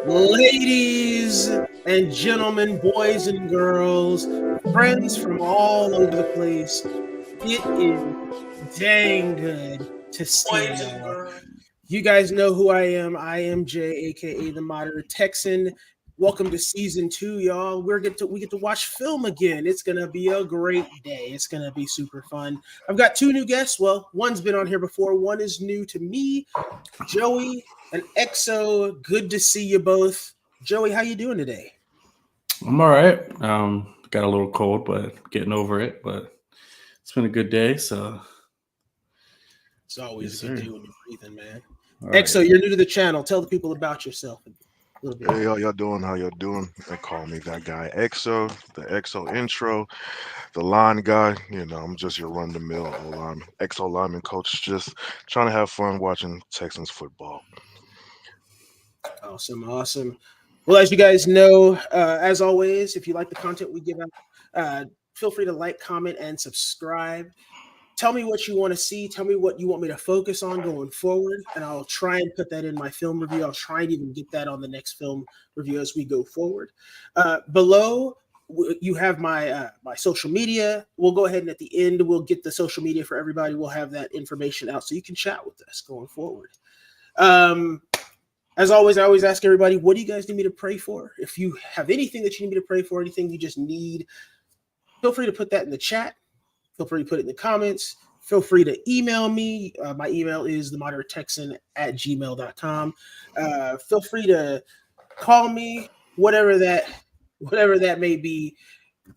Ladies and gentlemen, boys and girls, friends from all over the place, it is dang good to see y'all. You guys know who I am. I am Jay, aka the Moderate Texan. Welcome to season 2, y'all. We get to watch film again. It's gonna be a great day. It's gonna be super fun. I've got two new guests. Well, one's been on here before. One is new to me, Joey and EXO. Good to see you both. Joey, how you doing today? I'm all right. Got a little cold, but getting over it. But it's been a good day. So It's always yes, a good sir. day when you're breathing, man. All right. EXO, you're new to the channel. Tell the people about yourself a little bit. Hey, y'all doing? How y'all doing? They call me that guy EXO, the EXO intro, the line guy. I'm just your run the mill line EXO lineman coach, just trying to have fun watching Texans football. Awesome, awesome. Well, as you guys know, as always, if you like the content we give out, feel free to like, comment, and subscribe. Tell me what you want to see. Tell me what you want me to focus on going forward, and I'll try and put that in my film review. I'll try and even get that on the next film review as we go forward. Below, you have my social media. We'll go ahead and at the end, we'll get the social media for everybody. We'll have that information out so you can chat with us going forward. As always, I always ask everybody, what do you guys need me to pray for? If you have anything that you need me to pray for, anything you just need, feel free to put that in the chat. Feel free to put it in the comments. Feel free to email me. My email is themoderatetexan@gmail.com. Feel free to call me, whatever that may be.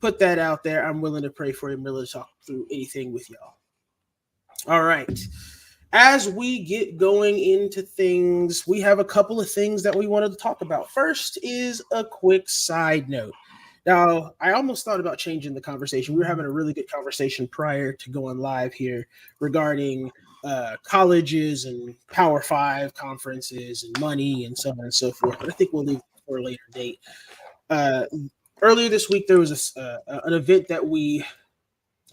Put that out there. I'm willing to pray for you. I'm willing to talk through anything with y'all. All right. As we get going into things, we have a couple of things that we wanted to talk about. First is a quick side note. Now, I almost thought about changing the conversation. We were having a really good conversation prior to going live here regarding colleges and Power Five conferences and money and so on and so forth. But I think we'll leave it for a later date. Earlier this week, there was an event that we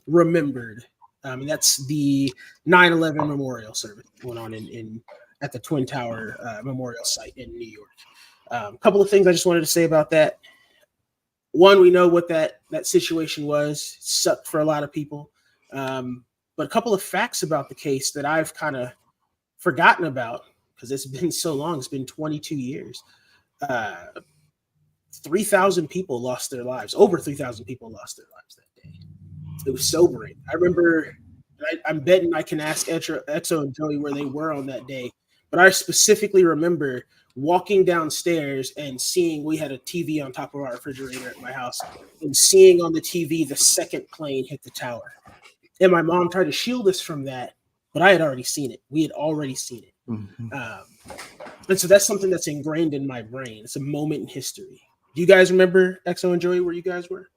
remembered. And that's the 9/11 memorial service going on in at the Twin Tower Memorial Site in New York. A couple of things I just wanted to say about that. One, we know what that situation was. It sucked for a lot of people. But a couple of facts about the case that I've kind of forgotten about because it's been so long. It's been 22 years. 3,000 people lost their lives. Over 3,000 people lost their lives that day. It was sobering. I remember, I'm betting I can ask EXO and Joey where they were on that day, but I specifically remember walking downstairs and seeing, we had a TV on top of our refrigerator at my house, and seeing on the TV the second plane hit the tower. And my mom tried to shield us from that, but I had already seen it. We had already seen it. Mhm. And so that's something that's ingrained in my brain. It's a moment in history. Do you guys remember, EXO and Joey, where you guys were?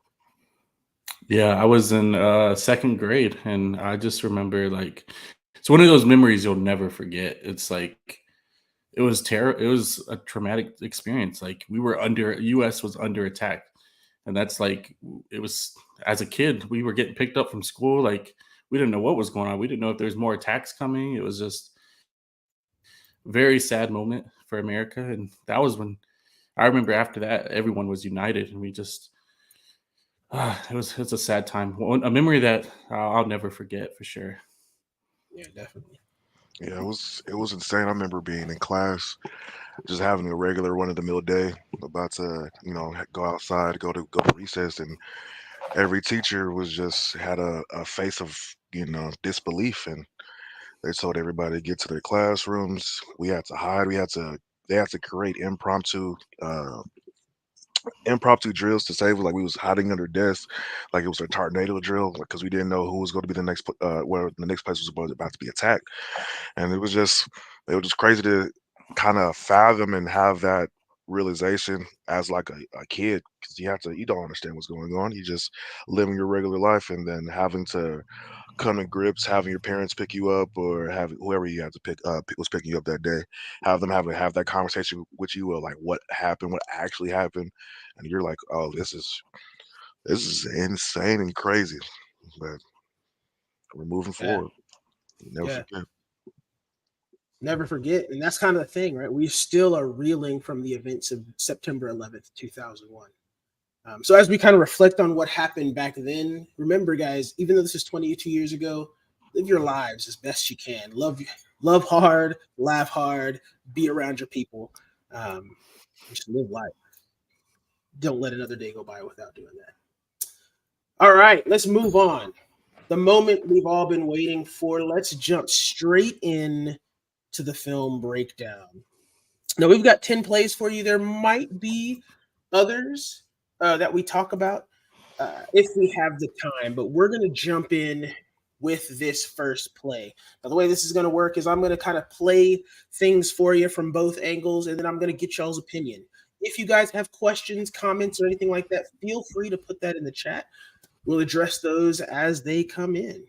Yeah, I was in second grade, and I just remember it's one of those memories you'll never forget. It's like it was terrible. It was a traumatic experience. Like we were U.S. was under attack, and that's like it was as a kid. We were getting picked up from school. Like we didn't know what was going on. We didn't know if there's more attacks coming. It was just very sad moment for America, and that was when I remember after that everyone was united, and we just it's a sad time. A memory that I'll never forget for sure. Yeah, definitely. Yeah, it was insane. I remember being in class, just having a regular run of the mill day, about to go outside, go to recess, and every teacher was just had a face of disbelief, and they told everybody to get to their classrooms. We had to hide. They had to create impromptu drills to save us. Like we was hiding under desks, like it was a tornado drill, because we didn't know who was going to be the next where the next place was about to be attacked. And it was just crazy to kind of fathom and have that realization as like a kid, because you don't understand what's going on. You just living your regular life, and then having to come to grips, having your parents pick you up, or have whoever you had to was picking you up that day, have them have that conversation with you of like what happened, what actually happened, and you're like, oh, this is insane and crazy, but we're moving Yeah, forward. You never yeah. forget. Never forget. And that's kind of the thing, right? We still are reeling from the events of September 11th, 2001. So as we kind of reflect on what happened back then, remember, guys, even though this is 22 years ago, live your lives as best you can. Love hard, laugh hard, be around your people. Just live life. Don't let another day go by without doing that. All right, let's move on. The moment we've all been waiting for. Let's jump straight in to the film breakdown. Now, we've got 10 plays for you. There might be others that we talk about if we have the time, but we're going to jump in with this first play. Now, the way this is going to work is I'm going to kind of play things for you from both angles, and then I'm going to get y'all's opinion. If you guys have questions, comments, or anything like that, feel free to put that in the chat. We'll address those as they come in.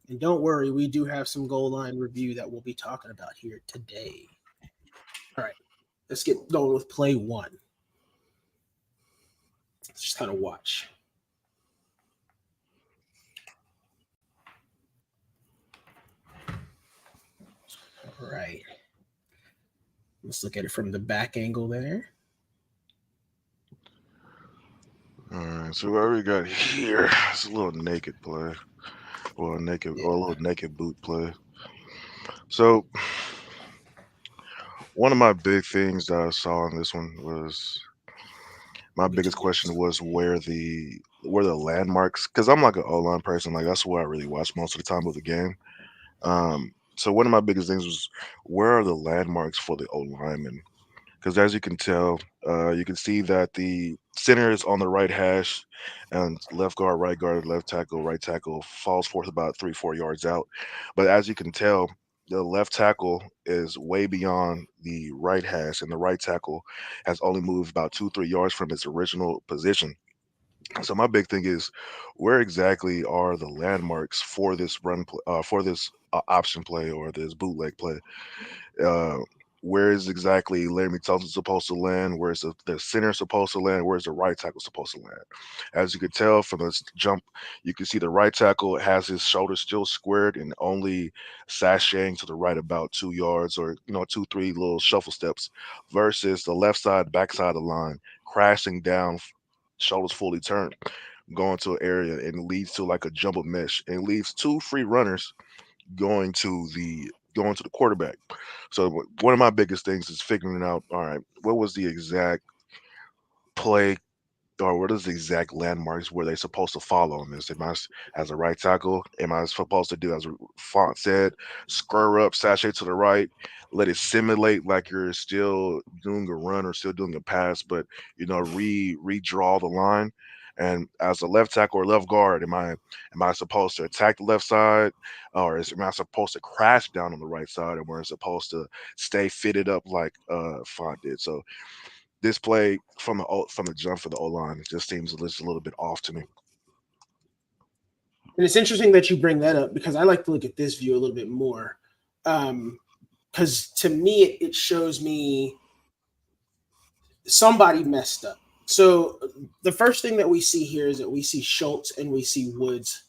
And don't worry, we do have some goal line review that we'll be talking about here today. All right, let's get going with play one. Let's just kind of watch. All right. Let's look at it from the back angle there. All right, so what we got here is a little naked play, or a little naked boot play. So one of my big things that I saw in this one was my biggest question was where the landmarks, because I'm like an O-line person, like that's what I really watch most of the time of the game. So one of my biggest things was where are the landmarks for the O-linemen? Because as you can tell, you can see that the center is on the right hash, and left guard, left tackle, right tackle falls forth about 3-4 yards out. But as you can tell, the left tackle is way beyond the right hash, and the right tackle has only moved about 2-3 yards from its original position. So my big thing is, where exactly are the landmarks for this for this option play or this bootleg play? Uh, where is exactly Larry Tunsil supposed to land? Where's the center supposed to land? Where's the right tackle supposed to land? As you could tell from this jump, you can see the right tackle has his shoulders still squared and only sashaying to the right about 2 yards, or 2-3 little shuffle steps, versus the left side, backside of the line, crashing down, shoulders fully turned, going to an area, and leads to like a jumble mesh, and leaves two free runners going to the quarterback. So one of my biggest things is figuring out, all right, what was the exact play, or what is the exact landmarks where they're supposed to follow on this? Am I, as a right tackle, am I supposed to do, as Font said, square up, sashay to the right, let it simulate like you're still doing a run or still doing a pass, but redraw the line? And as a left tackle or left guard, am I supposed to attack the left side, or am I supposed to crash down on the right side, and we're supposed to stay fitted up like Font did? So this play from the jump for the O line just seems just a little bit off to me. And it's interesting that you bring that up, because I like to look at this view a little bit more. Because to me, it shows me somebody messed up. So the first thing that we see here is that we see Schultz and we see Woods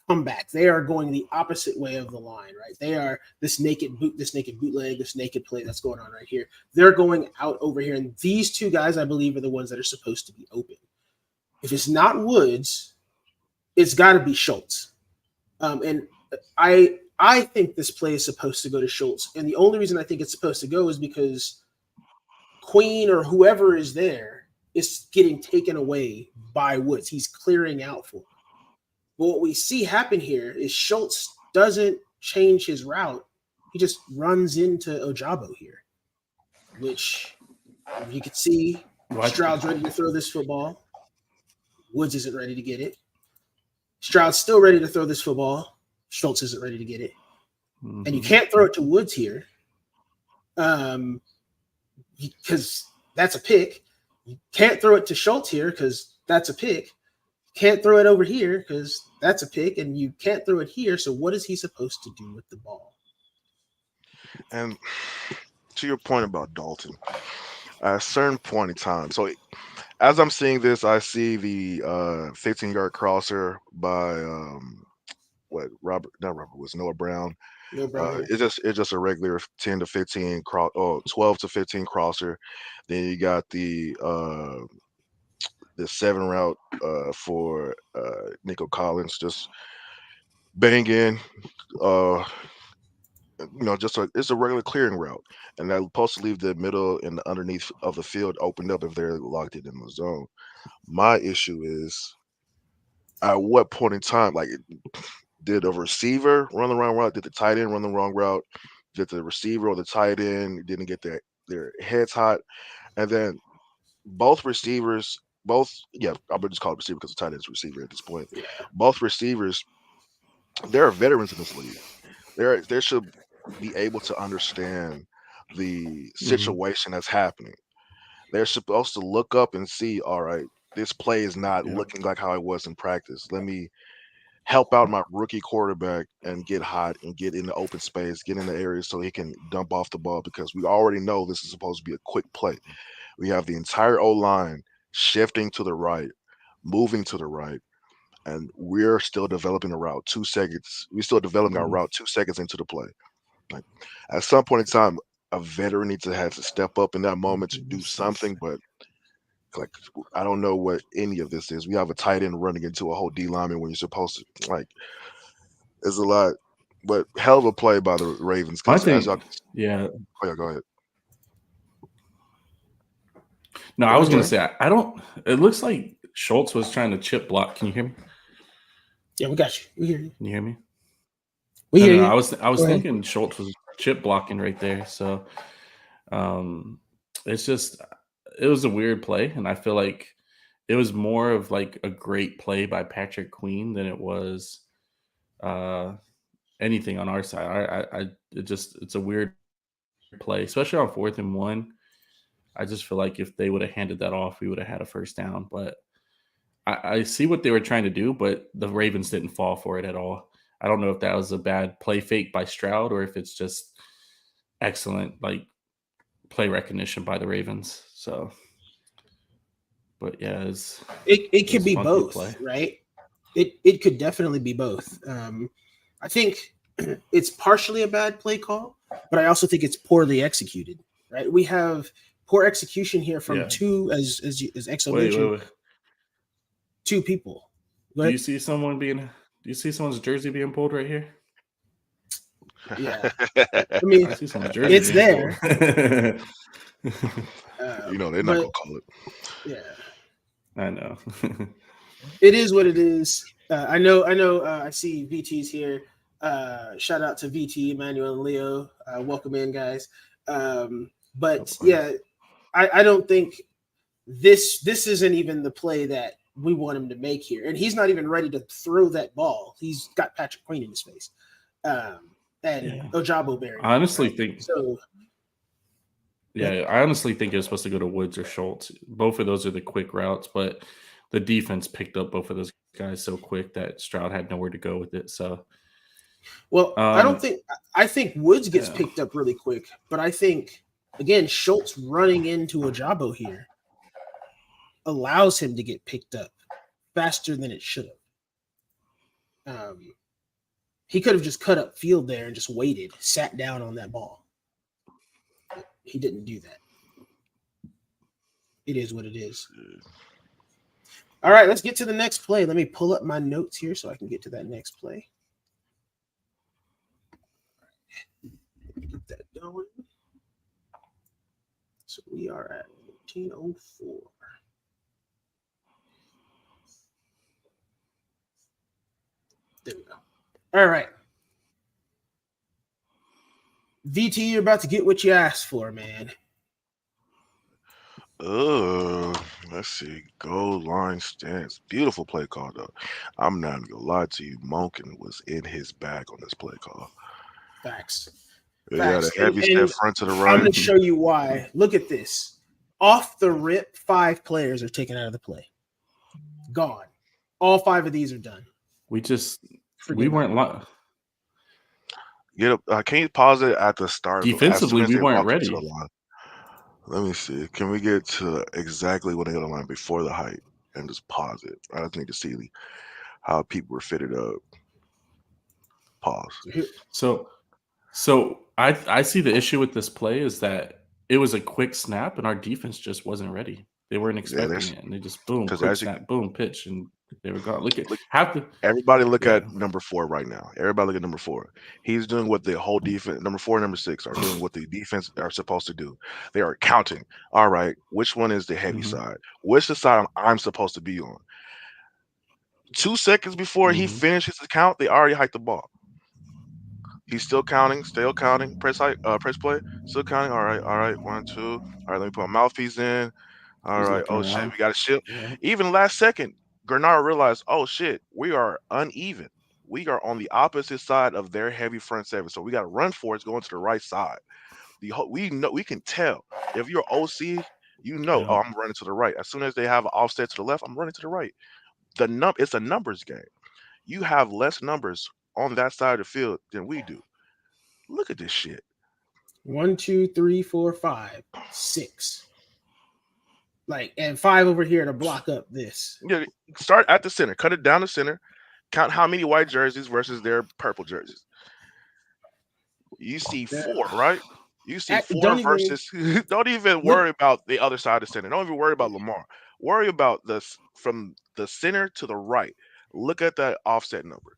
come back. They are going the opposite way of the line, right? They are this naked bootleg, this naked play that's going on right here. They're going out over here, and these two guys, I believe, are the ones that are supposed to be open. If it's not Woods, it's got to be Schultz. And I think this play is supposed to go to Schultz, and the only reason I think it's supposed to go is because Queen or whoever is there is getting taken away by Woods. He's clearing out for him. But what we see happen here is Schultz doesn't change his route. He just runs into Ojabo here, which you can see Stroud's ready to throw this football. Woods isn't ready to get it. Stroud's still ready to throw this football. Schultz isn't ready to get it. Mm-hmm. And you can't throw it to Woods here because that's a pick. You can't throw it to Schultz here because that's a pick. Can't throw it over here because that's a pick, and you can't throw it here. So what is he supposed to do with the ball? And to your point about Dalton, at a certain point in time, so as I'm seeing this, I see the 15-yard crosser by Noah Brown, No brainer. It's just a regular 10 to 15 cross, 12 to 15 crosser. Then you got the 7 route for Nico Collins, just bang in. Uh, it's a regular clearing route, and that's supposed to leave the middle and the underneath of the field opened up if they're locked in the zone. My issue is at what point in time, like, did a receiver run the wrong route? Did the tight end run the wrong route? Did the receiver or the tight end didn't get their heads hot? And then both receivers, I would just call it receiver because the tight end is receiver at this point. Yeah. Both receivers, they're veterans in this league. They should be able to understand the situation that's happening. They're supposed to look up and see, all right, this play is not Yeah. looking like how it was in practice. Let me help out my rookie quarterback and get hot and get in the open space, get in the area so he can dump off the ball because we already know this is supposed to be a quick play. We have the entire O line shifting to the right, moving to the right, and we're still developing a route 2 seconds. We're still developing our route 2 seconds into the play. Like, at some point in time, a veteran needs to have to step up in that moment to do something, but like, I don't know what any of this is. We have a tight end running into a whole D lineman when you're supposed to, like, there's a lot, but hell of a play by the Ravens. I Because as y'all, think, yeah. oh yeah, go ahead. No, Go I was ahead, going to say, I don't. It looks like Schultz was trying to chip block. Can you hear me? Yeah, we got you. We hear you. Can you hear me? We hear you. I was Go ahead. thinking Schultz was chip blocking right there. So, it's just it was a weird play, and I feel like it was more of like a great play by Patrick Queen than it was anything on our side. It's a weird play, especially on 4th and 1. I just feel like if they would have handed that off, we would have had a first down. But I see what they were trying to do, but the Ravens didn't fall for it at all. I don't know if that was a bad play fake by Stroud or if it's just excellent like play recognition by the Ravens. So, but yeah, it could be funky both, play. right? It could definitely be both. I think it's partially a bad play call, but I also think it's poorly executed. Right? We have poor execution here from two, as Exo mentioned, Wait. two people. Do you see someone's jersey being pulled right here? Yeah, I mean, I see someone's jersey. It's there. They're not gonna call it. Yeah, I know. it is what it is. I know. I see VT's here. Shout out to VT, Emmanuel, and Leo. Welcome in, guys. But yeah, I don't think this isn't even the play that we want him to make here, and he's not even ready to throw that ball. He's got Patrick Queen in his face, and Ojabo Berry. I honestly think so. Yeah, I honestly think it was supposed to go to Woods or Schultz. Both of those are the quick routes, but the defense picked up both of those guys so quick that Stroud had nowhere to go with it. So, well, I think Woods gets picked up really quick, but I think again Schultz running into Ojabo here allows him to get picked up faster than it should have. He could have just cut up field there and just waited, sat down on that ball. He didn't do that. It is what it is. All right, let's get to the next play. Let me pull up my notes here so I can get to that next play. Get that going. So we are at 14:04. There we go. All right. VT, you're about to get what you asked for, man. Let's see. Goal line stance. Beautiful play call, though. I'm not gonna lie to you. Monken was in his bag on this play call. Facts. Yeah, the heavy step front to the right. I'm going to show you why. Look at this. Off the rip, 5 players are taken out of the play. Gone. All 5 of these are done. We weren't live. Can you pause it at the start? Defensively, we weren't ready. Let me see. Can we get to exactly when they got the line before the height and just pause it? I just need to see how people were fitted up. Pause. So So I see the issue with this play is that it was a quick snap and our defense just wasn't ready. They weren't expecting it, and they just boom, because quick as you snap, boom, pitch, and they were gone. Look at look, half the everybody look yeah. at number 4 right now. Everybody look at number 4. He's doing what the whole defense, number 4 and number 6, are doing what the defense are supposed to do. They are counting. All right, which one is the heavy Mhm. side? Which the side I'm supposed to be on? 2 seconds before he Mhm. finishes his count, they already hiked the ball. He's still counting, press press play, still counting. All right, 1, 2. All right, let me put my mouthpiece in. All He's right, looking oh shit, around. we got a ship. Yeah. Even last second, Gernard realized, oh shit, we are uneven. We are on the opposite side of their heavy front seven, so we got to run for it going to the right side. We know, we can tell if you're OC, you know, oh, Yeah. I'm running to the right. As soon as they have an offset to the left, I'm running to the right. It's a numbers game. You have less numbers on that side of the field than we do. Look at this shit. 1, 2, 3, 4, 5, 6. Like, and 5 over here to block up this. Yeah, start at the center, cut it down the center, count how many white jerseys versus their purple jerseys. You see 4, right? You see 4 Don't even versus. Don't even look. worry about the other side of the center. Don't even worry about Lamar. Worry about this from the center to the right. Look at that offset number.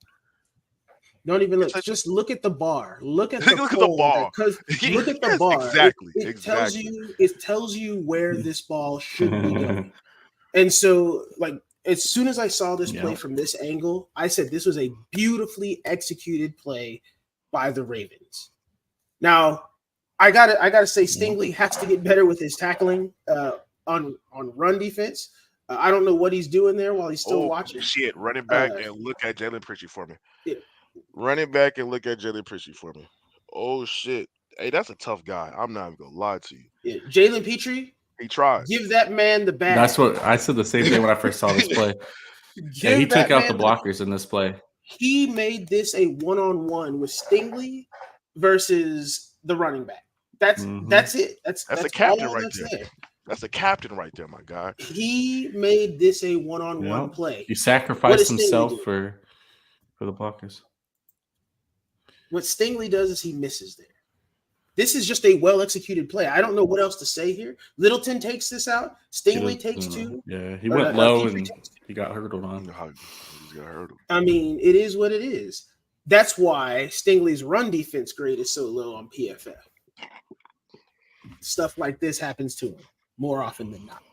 Don't even It's look. a, Just look at the bar. Look at the look at the pole. ball. Because look at the Yes, bar. exactly, It tells exactly. you. It tells you where this ball should be going. And so, like, as soon as I saw this play Yeah. from this angle, I said this was a beautifully executed play by the Ravens. Now, I gotta say, Stingley has to get better with his tackling on run defense. I don't know what he's doing there while he's still Oh watching. shit! Running back and look at Jalen Pritchett for me. Yeah. Running back and look at Jalen Pritchett for me. Oh shit! Hey, that's a tough guy. I'm not even gonna lie to you. Yeah. Jalen Petrie, He tried. give that man the bag. That's what I said. The same thing when I first saw this play. Yeah, he took out the blockers in this play. He made this a one-on-one with Stingley versus the running back. That's it. That's a captain all right that's there. That's a captain right there, my guy. He made this a one-on-one play. He sacrificed himself for the blockers. What Stingley does is he misses there. This is just a well-executed play. I don't know what else to say here. Littleton takes this out. Stingley takes 2. Yeah, he went low and he got hurdled on. He got hurdled. I mean, it is what it is. That's why Stingley's run defense grade is so low on PFF. Stuff like this happens to him more often than not.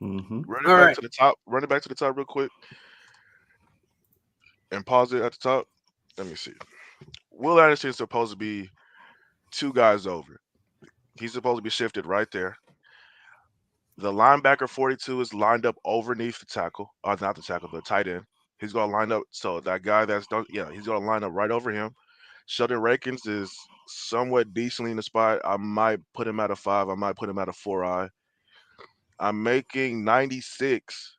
Mm-hmm. Running back to the top real quick. And pause it at the top. Let me see. Will Anderson is supposed to be 2 guys over. He's supposed to be shifted right there. The linebacker 42 is lined up underneath the tackle. Not the tackle, the tight end. He's going to line up. So that guy he's going to line up right over him. Sheldon Rankins is somewhat decently in the spot. I might put him at a 5. I might put him at a 4-eye. I'm making 96.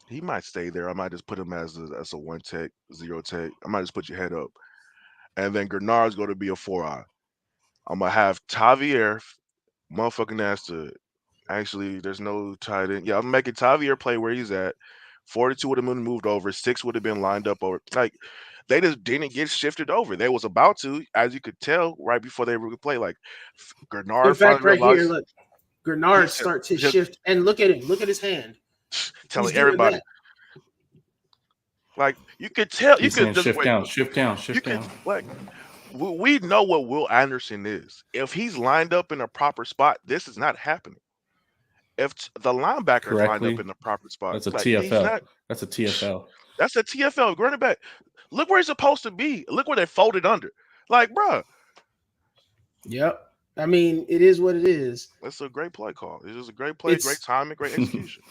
He might stay there. I might just put him as a 1 tech, 0 tech. I might just put your head up. And then Gernard's going to be a 4-eye. I'm going to have Tavier, motherfucking ass to. Actually, there's no tight end. Yeah, I'm making Tavier play where he's at. 42 would have been moved over. 6 would have been lined up over. Like, they just didn't get shifted over. They was about to, as you could tell, right before they were play. Like, Gernard. In fact, right here, look. Gernard starts his shift. And look at him. Look at his hand. Telling everybody. Like, you could tell. You could just shift down. Like, we know what Will Anderson is. If he's lined up in a proper spot, this is not happening. If the linebacker is lined up in the proper spot, that's a TFL. That's a TFL. That's a TFL. Running back. Look where he's supposed to be. Look where they folded under. Like, bro. Yep. I mean, it is what it is. That's a great play call. It's just a great play, great timing, great execution.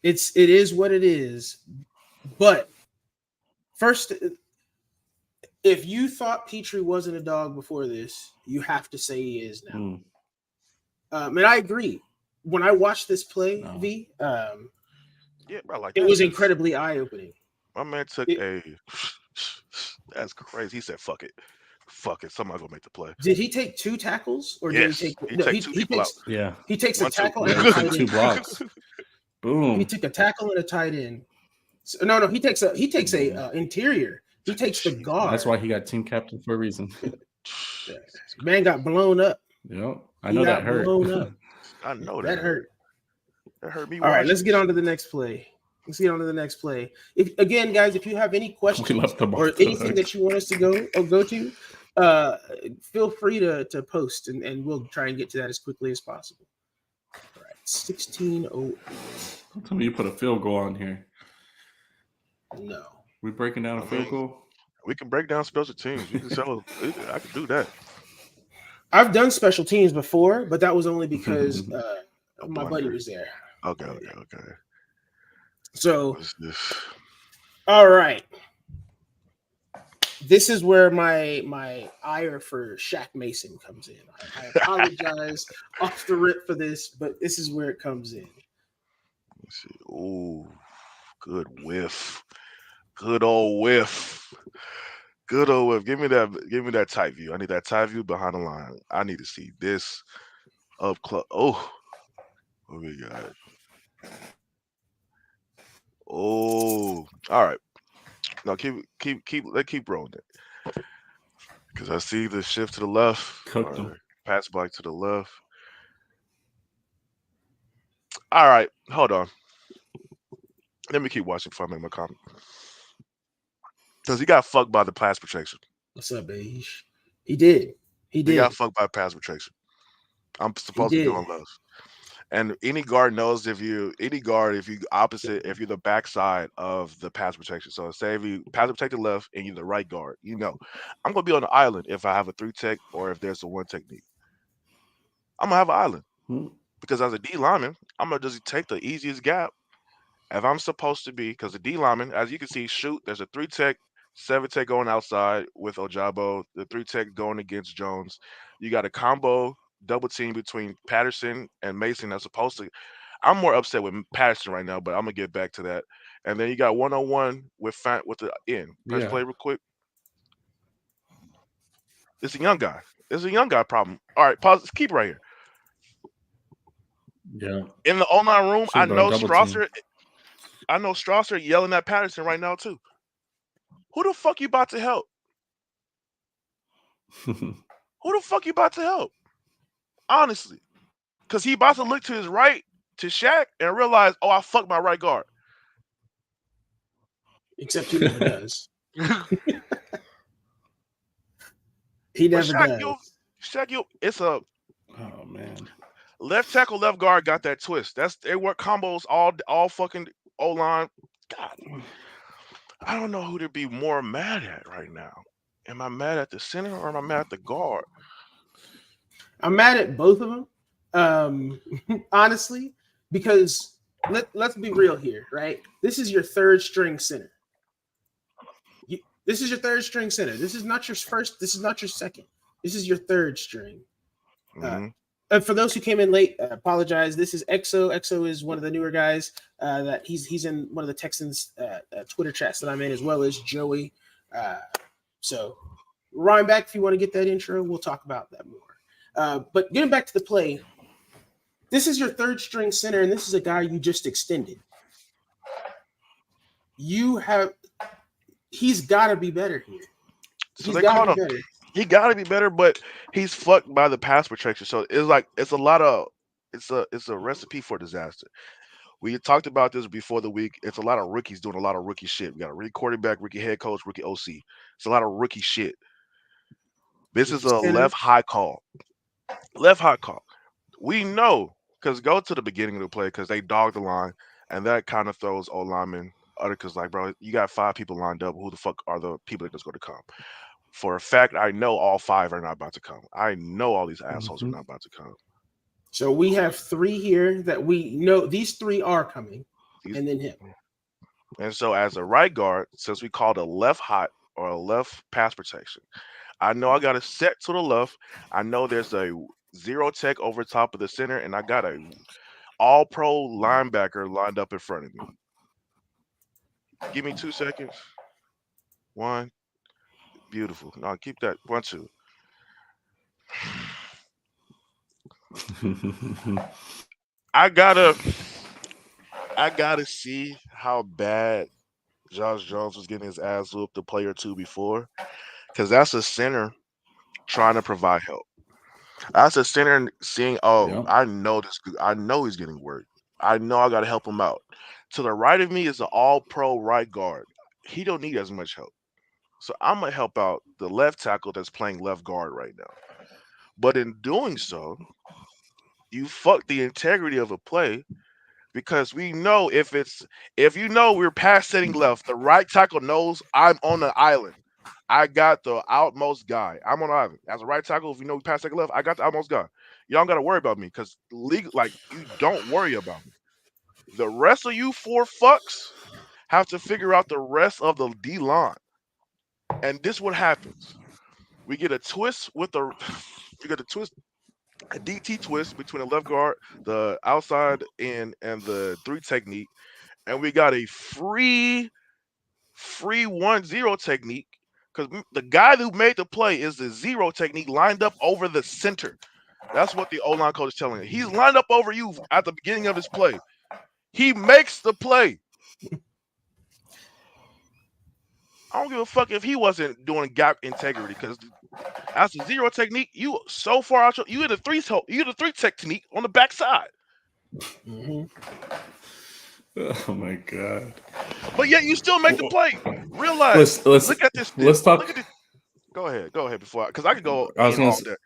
It is what it is. But first, if you thought Petrie wasn't a dog before this, you have to say he is now. And I agree. When I watched this play, V, it was incredibly eye-opening. My man took that's crazy. He said, fuck it. Somebody's going to make the play. Did he take 2 tackles? Or did he take 2 people out. Yeah. He takes a tackle and a tight end. 2 blocks. Boom. He took a tackle and a tight end. So, no, he takes a interior. He takes the guard. That's why he got team captain for a reason. Yeah. Man got blown up. Yep. I know that hurt. Blown up. I know That hurt. That hurt me. All right, let's get on to the next play. If again, guys, if you have any questions or anything that you want us to go to, feel free to post and we'll try and get to that as quickly as possible. All right, 16:08. Don't tell me you put a field goal on here. No. We breaking down a field goal? We can break down special teams. We can sell. I can do that. I've done special teams before, but that was only because my buddy was there. Okay. So, all right. This is where my ire for Shaq Mason comes in. I apologize off the rip for this, but this is where it comes in. Let's see. Oh, good whiff. Good old whiff. Good old whiff. Give me that tight view. I need that tight view behind the line. I need to see this up close. Oh, what we got? Oh, all right. Now keep rolling it. Because I see the shift to the left. Pass back to the left. All right, hold on. Let me keep watching before I make my comment. Because he got fucked by the pass protection. What's up, Beige? He did. He got fucked by pass protection. I'm supposed to be doing those. And any guard knows if you're the backside of the pass protection. So say if you pass protected left and you're the right guard, I'm going to be on the island if I have a 3-tech or if there's a 1-tech need. I'm going to have an island. Because as a D lineman, I'm going to just take the easiest gap. If I'm supposed to be, because the D lineman, as you can see, there's a 3-tech, 7-tech going outside with Ojabo, the 3-tech going against Jones. You got a combo double team between Patterson and Mason that's supposed to. I'm more upset with Patterson right now, but I'm gonna get back to that. And then you got 1-on-1 with the end. Press play real quick. It's a young guy. It's a young guy problem. All right, pause. Keep right here. Yeah. In the online room, I know Strasser. I know Strasser yelling at Patterson right now too. Who the fuck you about to help? Who the fuck you about to help? Honestly. Because he about to look to his right, to Shaq, and realize, I fucked my right guard. Except he never does. He never does. Shaq, it's a... Oh, man. Left tackle, left guard got that twist. They work combos all fucking O-line. God. I don't know who to be more mad at right now. Am I mad at the center or am I mad at the guard? I'm mad at both of them, honestly, because let's be real here, right? This is your third string center. This is your third string center. This is not your first. This is not your second. This is your third string. And for those who came in late, I apologize. This is EXO. EXO is one of the newer guys that he's in one of the Texans Twitter chats that I'm in, as well as Joey. So Ryan back if you want to get that intro. We'll talk about that more. But getting back to the play, this is your third string center, and this is a guy you just extended. He's got to be better here. So he got to be better, but he's fucked by the pass protection. So it's a recipe for disaster. We talked about this before the week. It's a lot of rookies doing a lot of rookie shit. We got a rookie quarterback, rookie head coach, rookie OC. It's a lot of rookie shit. This is a left high call. Left high call. We know, because go to the beginning of the play because they dog the line, and that kind of throws O linemen. Because bro, you got 5 people lined up. Who the fuck are the people that's going to come? For a fact, I know all 5 are not about to come. I know all these assholes are not about to come. So we have 3 here that we know these 3 are coming, and then him. And so as a right guard, since we called a left hot or a left pass protection, I know I got a set to the left. I know there's a 0-tech over top of the center, and I got a all-pro linebacker lined up in front of me. Give me 2 seconds. 1. Beautiful. Now keep that. 1, 2. I gotta see how bad Josh Jones was getting his ass whooped the play or two before, because that's a center trying to provide help. That's a center seeing, oh, Yep. I know this. I know he's getting work. I know I got to help him out. To the right of me is an all-pro right guard. He don't need as much help. So I'm gonna help out the left tackle that's playing left guard right now. But in doing so, you fuck the integrity of a play because we know if you know we're pass setting left, the right tackle knows I'm on the island. I got the outmost guy. I'm on the island. As a right tackle, if you know we pass second left, I got the outmost guy. You don't gotta worry about me because like you don't worry about me. The rest of you four fucks have to figure out the rest of the D line. And this what happens. We get a twist with the we get a twist, a DT twist between the left guard, the outside in, and the three technique, and we got a free 1-0 technique because the guy who made the play is the zero technique lined up over the center. That's what the O-line coach is telling you. He's lined up over you at the beginning of his play. He makes the play. I don't give a fuck if he wasn't doing gap integrity because as a zero technique, you so far out. You hit a three technique on the backside. Mm-hmm. Oh my god! But yet you still make the play. Realize. Look at this. Let's talk. Look at this. Go ahead before because I could go I was in all gonna.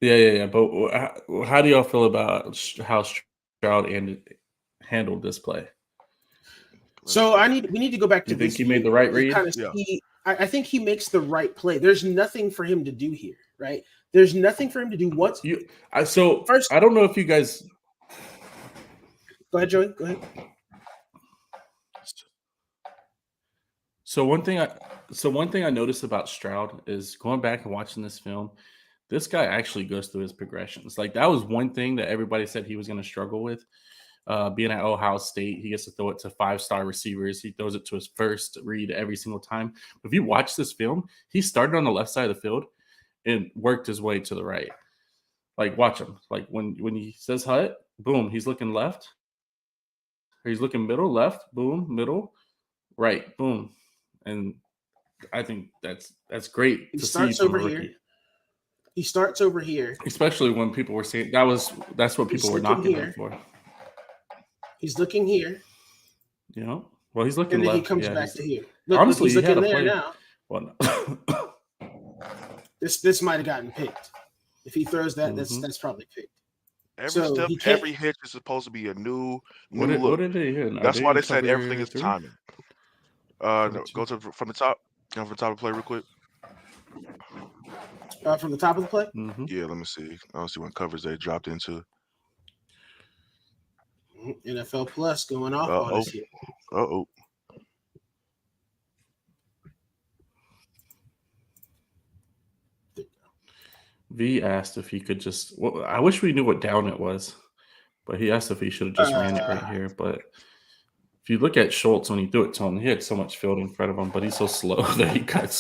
day. Yeah. But how do y'all feel about how Stroud handled this play? So we need to go back to you this. Think he made the right read? Yeah. I think he makes the right play. There's nothing for him to do here, right? There's nothing for him to do once. First, I don't know if you guys. Go ahead, Joey. Go ahead. So one thing I noticed about Stroud is going back and watching this film. This guy actually goes through his progressions. Like that was one thing that everybody said he was going to struggle with. Being at Ohio State, he gets to throw it to 5-star receivers. He throws it to his first read every single time. But if you watch this film, he started on the left side of the field and worked his way to the right. Like watch him. Like when he says hut, boom, he's looking left. Or he's looking middle, left, boom, middle, right, boom. And I think that's great to see from a rookie. Here. He starts over here. Especially when people were saying that's what people were knocking him for. He's looking here. You know? Well, he's looking and then left. he comes back to here. Honestly, he's looking there now. Well, no. This might have gotten picked. If he throws that, that's probably picked. Every hitch is supposed to be a new look. What did they hit? That's why they said everything is timing. No, go from the top. Go from the top of the play real quick. From the top of the play? Mm-hmm. Yeah, let me see. I don't see what covers they dropped into. NFL Plus going off on us here. Uh-oh. V asked if he could just. Well, I wish we knew what down it was, but he asked if he should have just ran it right here. But if you look at Schultz when he threw it to him, he had so much field in front of him, but he's so slow that he got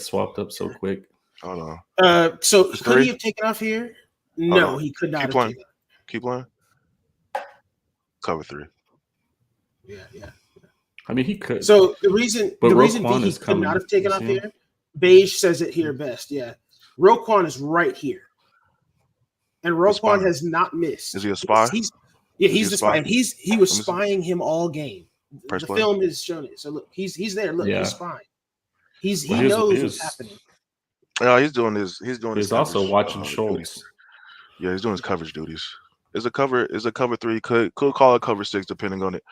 swapped up so quick. Hold on. So could he have taken off here? No, he could not. Keep playing. Cover 3. Yeah. I mean, he could. So the reason he could not have taken off here, Beige says it here best. Yeah. Roquan is right here. And Roquan has not missed. Is he a spy? He's the spy. And he was spying him all game. The film has shown it. So look, he's there. Look, he's spying. He knows what's happening. No, he's doing his. He's also watching Schultz. Duties. Yeah, he's doing his coverage duties. Is a cover 3. Could call it cover 6 depending on it.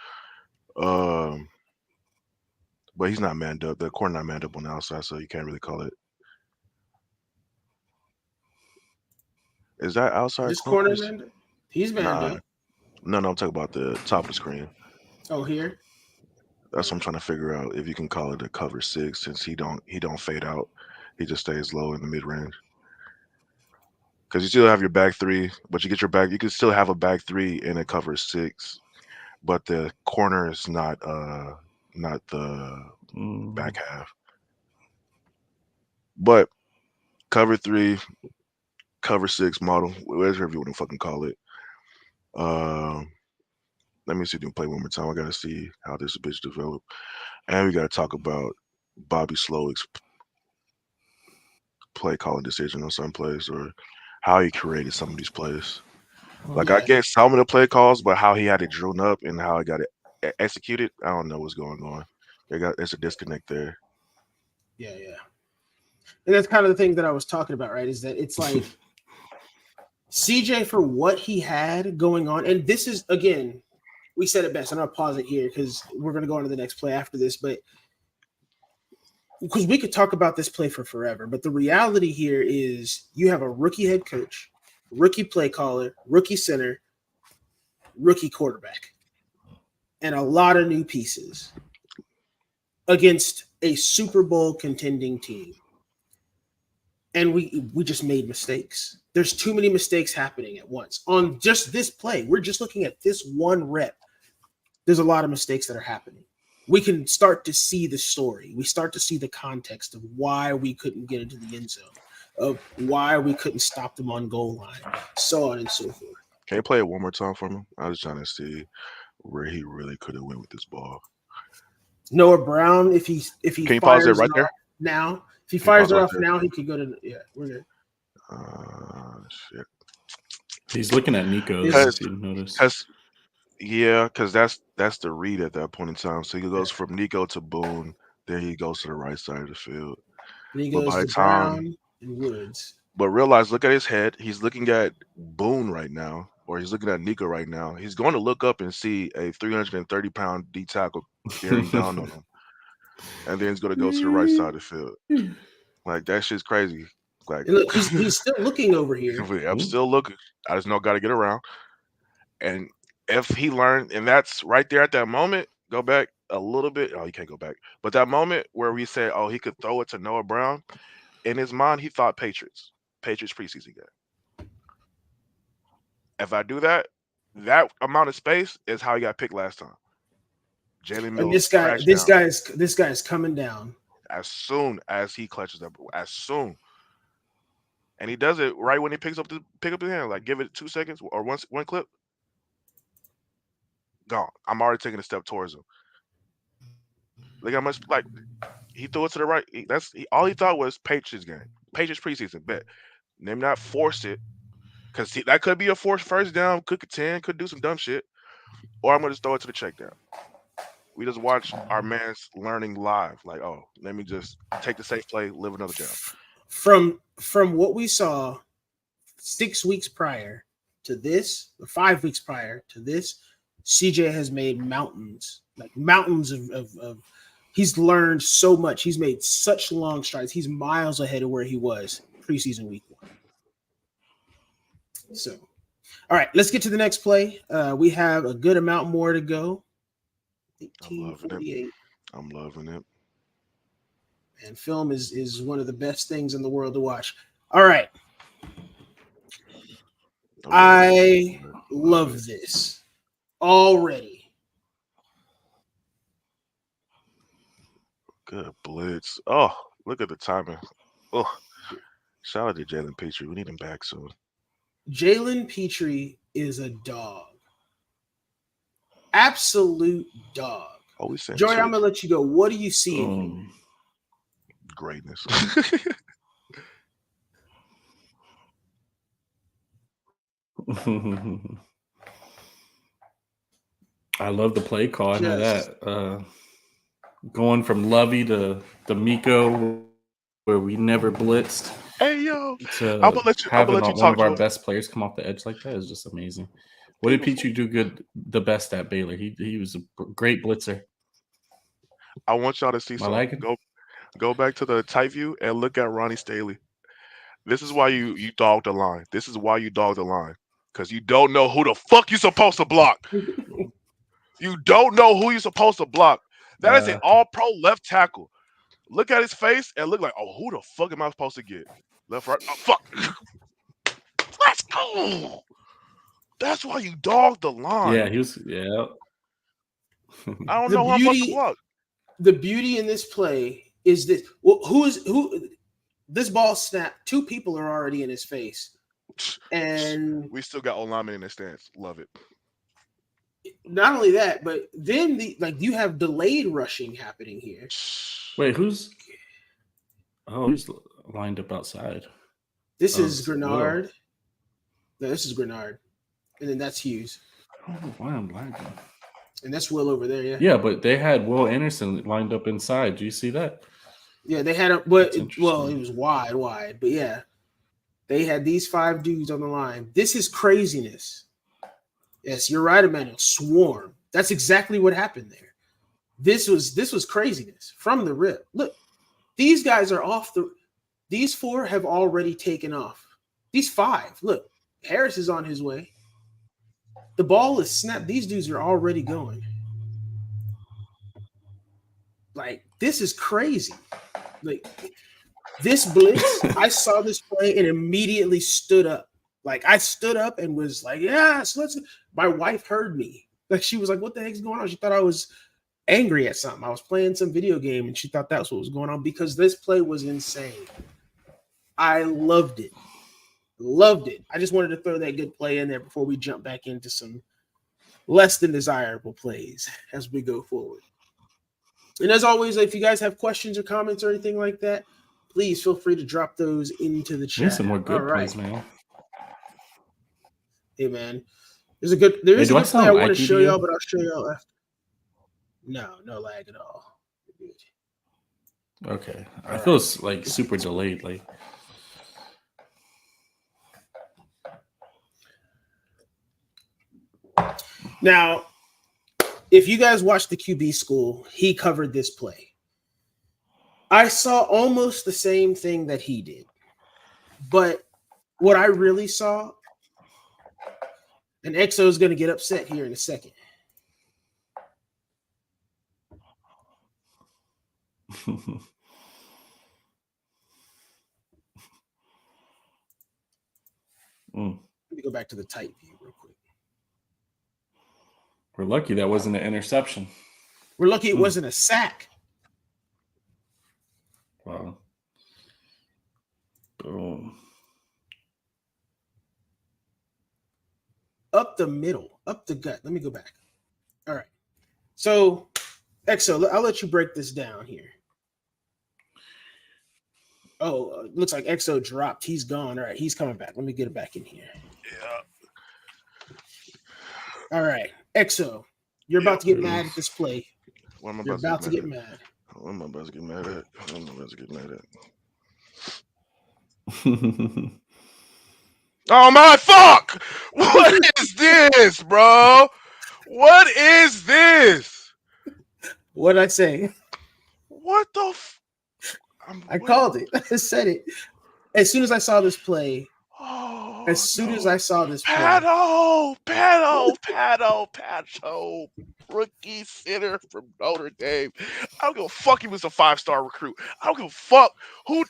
But he's not manned up. The corner not manned up on the outside, so you can't really call it. Is that outside? This corner manned up? He's manned up. No, I'm talking about the top of the screen. Oh, here. That's what I'm trying to figure out. If you can call it a cover 6, since he don't fade out, he just stays low in the mid range. Because you still have your back 3, but you can still have a back 3 in a cover 6, but the corner is not the back half. But cover 3, cover 6 model, whatever you want to fucking call it. Let me see if you can play one more time. I gotta see how this bitch developed. And we got to talk about Bobby Slowick's play calling decision on some plays, or how he created some of these plays. Like I Yeah, get some of the play calls, but how he had it drawn up and how he got it executed, I don't know what's going on. There's a disconnect there. yeah. And that's kind of the thing that I was talking about, right? Is that it's like CJ for what he had going on, and this is again, we said it best. I'm gonna pause it here because we're gonna go on to the next play after this, but because we could talk about this play for forever, but the reality here is you have a rookie head coach, rookie play caller, rookie center, rookie quarterback, and a lot of new pieces against a Super Bowl contending team. And we just made mistakes. There's too many mistakes happening at once on just this play. We're just looking at this one rep. There's a lot of mistakes that are happening. We can start to see the story. We start to see the context of why we couldn't get into the end zone, of why we couldn't stop them on goal line, so on and so forth. Can you play it one more time for me? I was trying to see where he really could have went with this ball. Noah Brown, if he Can you pause it fires right it there? off now, if he Can you pause fires it right off there? now, he could go to we're good. Shit. He's looking at Nico. His- If you notice. Because that's the read at that point in time. So he goes from Nico to Boone, then he goes to the right side of the field. And he But goes by the to time, Brown and Woods. but realize, look at his head. He's looking at Boone right now, or he's looking at Nico right now. He's going to look up and see a 330-pound D tackle bearing down on him, and then he's going to go to the right side of the field. Like that shit's crazy. Like And look, he's still looking over here. I'm still looking. I just know got to get around. And if he learned, and that's right there at that moment, go back a little bit. Oh, you can't go back. But that moment where we said, oh, he could throw it to Noah Brown, in his mind, he thought Patriots preseason game. If I do that, that amount of space is how he got picked last time. Jalen And Mills this guy is coming down. as soon as he clutches up, as soon. And he does it right when he pick up his hand. Like give it 2 seconds or one clip. Gone. I'm already taking a step towards him. Look how much like he threw it to the right. All he thought was Patriots game, Patriots preseason. Bet. Name not force it, because that could be a forced first down. Could contend. Could do some dumb shit. Or I'm gonna just throw it to the check down. We just watch our man's learning live. Like, oh, let me just take the safe play, live another down. From what we saw 6 weeks prior to this, or 5 weeks prior to this, CJ has made mountains of he's learned so much. He's made such long strides. He's miles ahead of where he was preseason week 1. So, all right, let's get to the next play. We have a good amount more to go. 18:48. I'm loving it. And film is one of the best things in the world to watch. All right. I love this already. Good blitz. Oh, look at the timing. Oh, shout out to Jalen Petrie. We need him back soon. Jalen Petrie is a dog. Absolute dog. Oh, we saying Joey, I'm gonna let you go. What do you see in him? Greatness. I love the play call. I know that. Going from Lovey to Miko, where we never blitzed. Hey yo, to I'm gonna let you having talk. One of our best players come off the edge like that is just amazing. What did Petrie do the best at Baylor? He was a great blitzer. I want y'all to see something. Go back to the tight view and look at Ronnie Staley. This is why you dog the line. This is why you dog the line. Because you don't know who the fuck you're supposed to block. You don't know who you're supposed to block. That is an all-pro left tackle. Look at his face and look like, oh, who the fuck am I supposed to get? Left, right. Oh, fuck. Let's go. That's why you dog the line. Yeah, he was. Yeah. I don't know who I'm supposed to block. The beauty in this play is this. Well, who? This ball snapped. 2 people are already in his face, and we still got O linemen in the stance. Love it. not only that, but then you have delayed rushing happening here. Wait, who's lined up outside? This is Grenard. No, this is Grenard. And then that's Hughes. I don't know why I'm lagging. And that's Will over there, yeah. Yeah, but they had Will Anderson lined up inside. Do you see that? Yeah, they had it was wide, but yeah. They had these 5 dudes on the line. This is craziness. Yes, you're right, Emmanuel. Swarm. That's exactly what happened there. This was craziness from the rip. Look, these guys are off these 4 have already taken off. These 5. Look, Harris is on his way. The ball is snapped. These dudes are already going. Like, this is crazy. Like, this blitz, I saw this play and immediately stood up. Like, I stood up and was like, yes, let's. My wife heard me. Like, she was like, what the heck's going on? She thought I was angry at something. I was playing some video game and she thought that's what was going on because this play was insane. I loved it. Loved it. I just wanted to throw that good play in there before we jump back into some less than desirable plays as we go forward. And as always, if you guys have questions or comments or anything like that, please feel free to drop those into the chat. There's some more good plays, man. Hey, man. There is a good play I want to show y'all, but I'll show y'all after. No lag at all. Okay. I feel it's like super delayed. Like, now, if you guys watched the QB school, he covered this play. I saw almost the same thing that he did. But what I really saw, and XO is going to get upset here in a second. Let me go back to the tight view real quick. We're lucky that wasn't an interception. We're lucky it wasn't a sack. Wow. Boom. Up the middle, up the gut. Let me go back. All right. So, XO, I'll let you break this down here. Oh, looks like XO dropped. He's gone. All right, he's coming back. Let me get it back in here. Yeah. All right, XO, you're about to get mad at this play. What am I You're about to get mad. What am I about to get mad at? What am I about to get mad at? Oh my fuck! What is this, bro? What is this? What'd I say? What the I called it. I said it. As soon as I saw this play, Pato, rookie center from Notre Dame. I don't give a fuck he was a 5-star recruit. I don't give a fuck who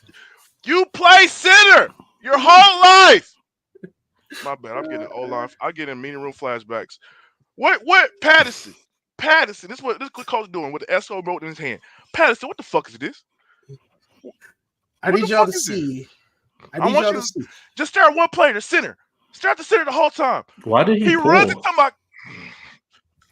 you play center your whole life. My bad. I'm getting O-line. I'm getting meeting room flashbacks. What Patterson? This is what coach doing with the SO remote in his hand. Patterson, what the fuck is this? I need y'all to see. I want you to just stare at one player, the center. Stare at the center the whole time. Why did he pull? Runs into my.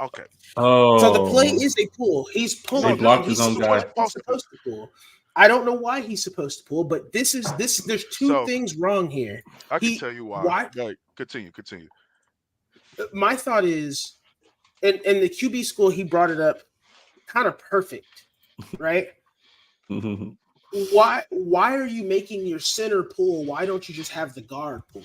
Okay. Oh. So the play is a pull. He's pulling. He blocked his own guy. He's supposed to pull. I don't know why he's supposed to pull, but this. There's two things wrong here. I can tell you why. Continue. My thought is, in the QB school, he brought it up, kind of perfect, right? Why are you making your center pull? Why don't you just have the guard pull?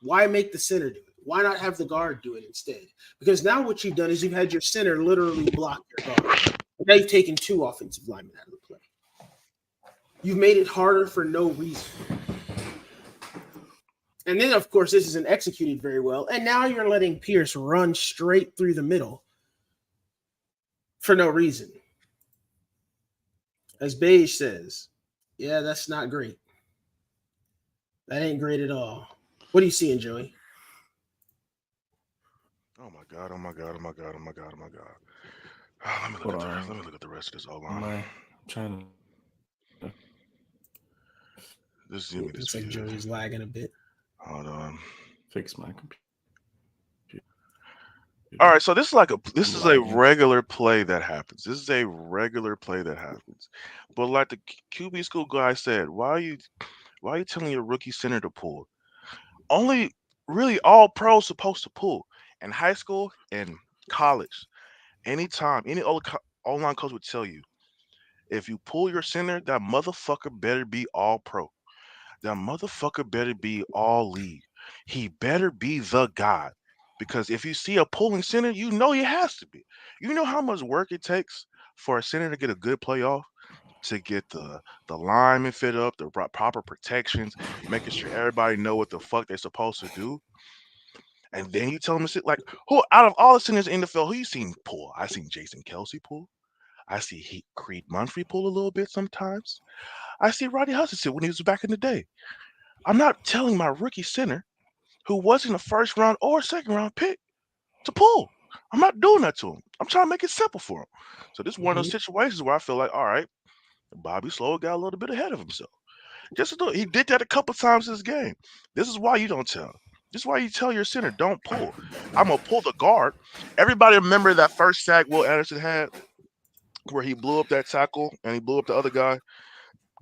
Why make the center do it? Why not have the guard do it instead? Because now what you've done is you've had your center literally block your guard. Now you've taken 2 offensive linemen out of the play. You've made it harder for no reason. And then, of course, this isn't executed very well. And now you're letting Pierce run straight through the middle for no reason. As Beige says, yeah, that's not great. That ain't great at all. What are you seeing, Joey? Oh my god. Let me look at the rest of this O-line. I'm trying to. This is looks like Joey's lagging a bit. Hold on. Fix my computer. All right, so this is I'm a lagging. regular play that happens. This is a regular play that happens. But like the QB school guy said, why are you telling your rookie center to pull? Only really all pros supposed to pull. In high school and college, anytime any online coach would tell you, if you pull your center, that motherfucker better be all pro. That motherfucker better be all league. He better be the guy. Because if you see a pulling center, you know he has to be. You know how much work it takes for a center to get a good playoff, to get the lineman fit up, the proper protections, making sure everybody know what the fuck they're supposed to do. And then you tell them to sit like who out of all the centers in the NFL, who you seen pull? I seen Jason Kelsey pull. I see Creed Munfrey pull a little bit sometimes. I see Rodney Hudson when he was back in the day. I'm not telling my rookie center who wasn't a first round or second round pick to pull. I'm not doing that to him. I'm trying to make it simple for him. So this is one of those situations where I feel like, all right, Bobby Slow got a little bit ahead of himself. He did that a couple times this game. This is why you don't tell. This is why you tell your center, don't pull. I'm gonna pull the guard. Everybody remember that first sack Will Anderson had, where he blew up that tackle and he blew up the other guy,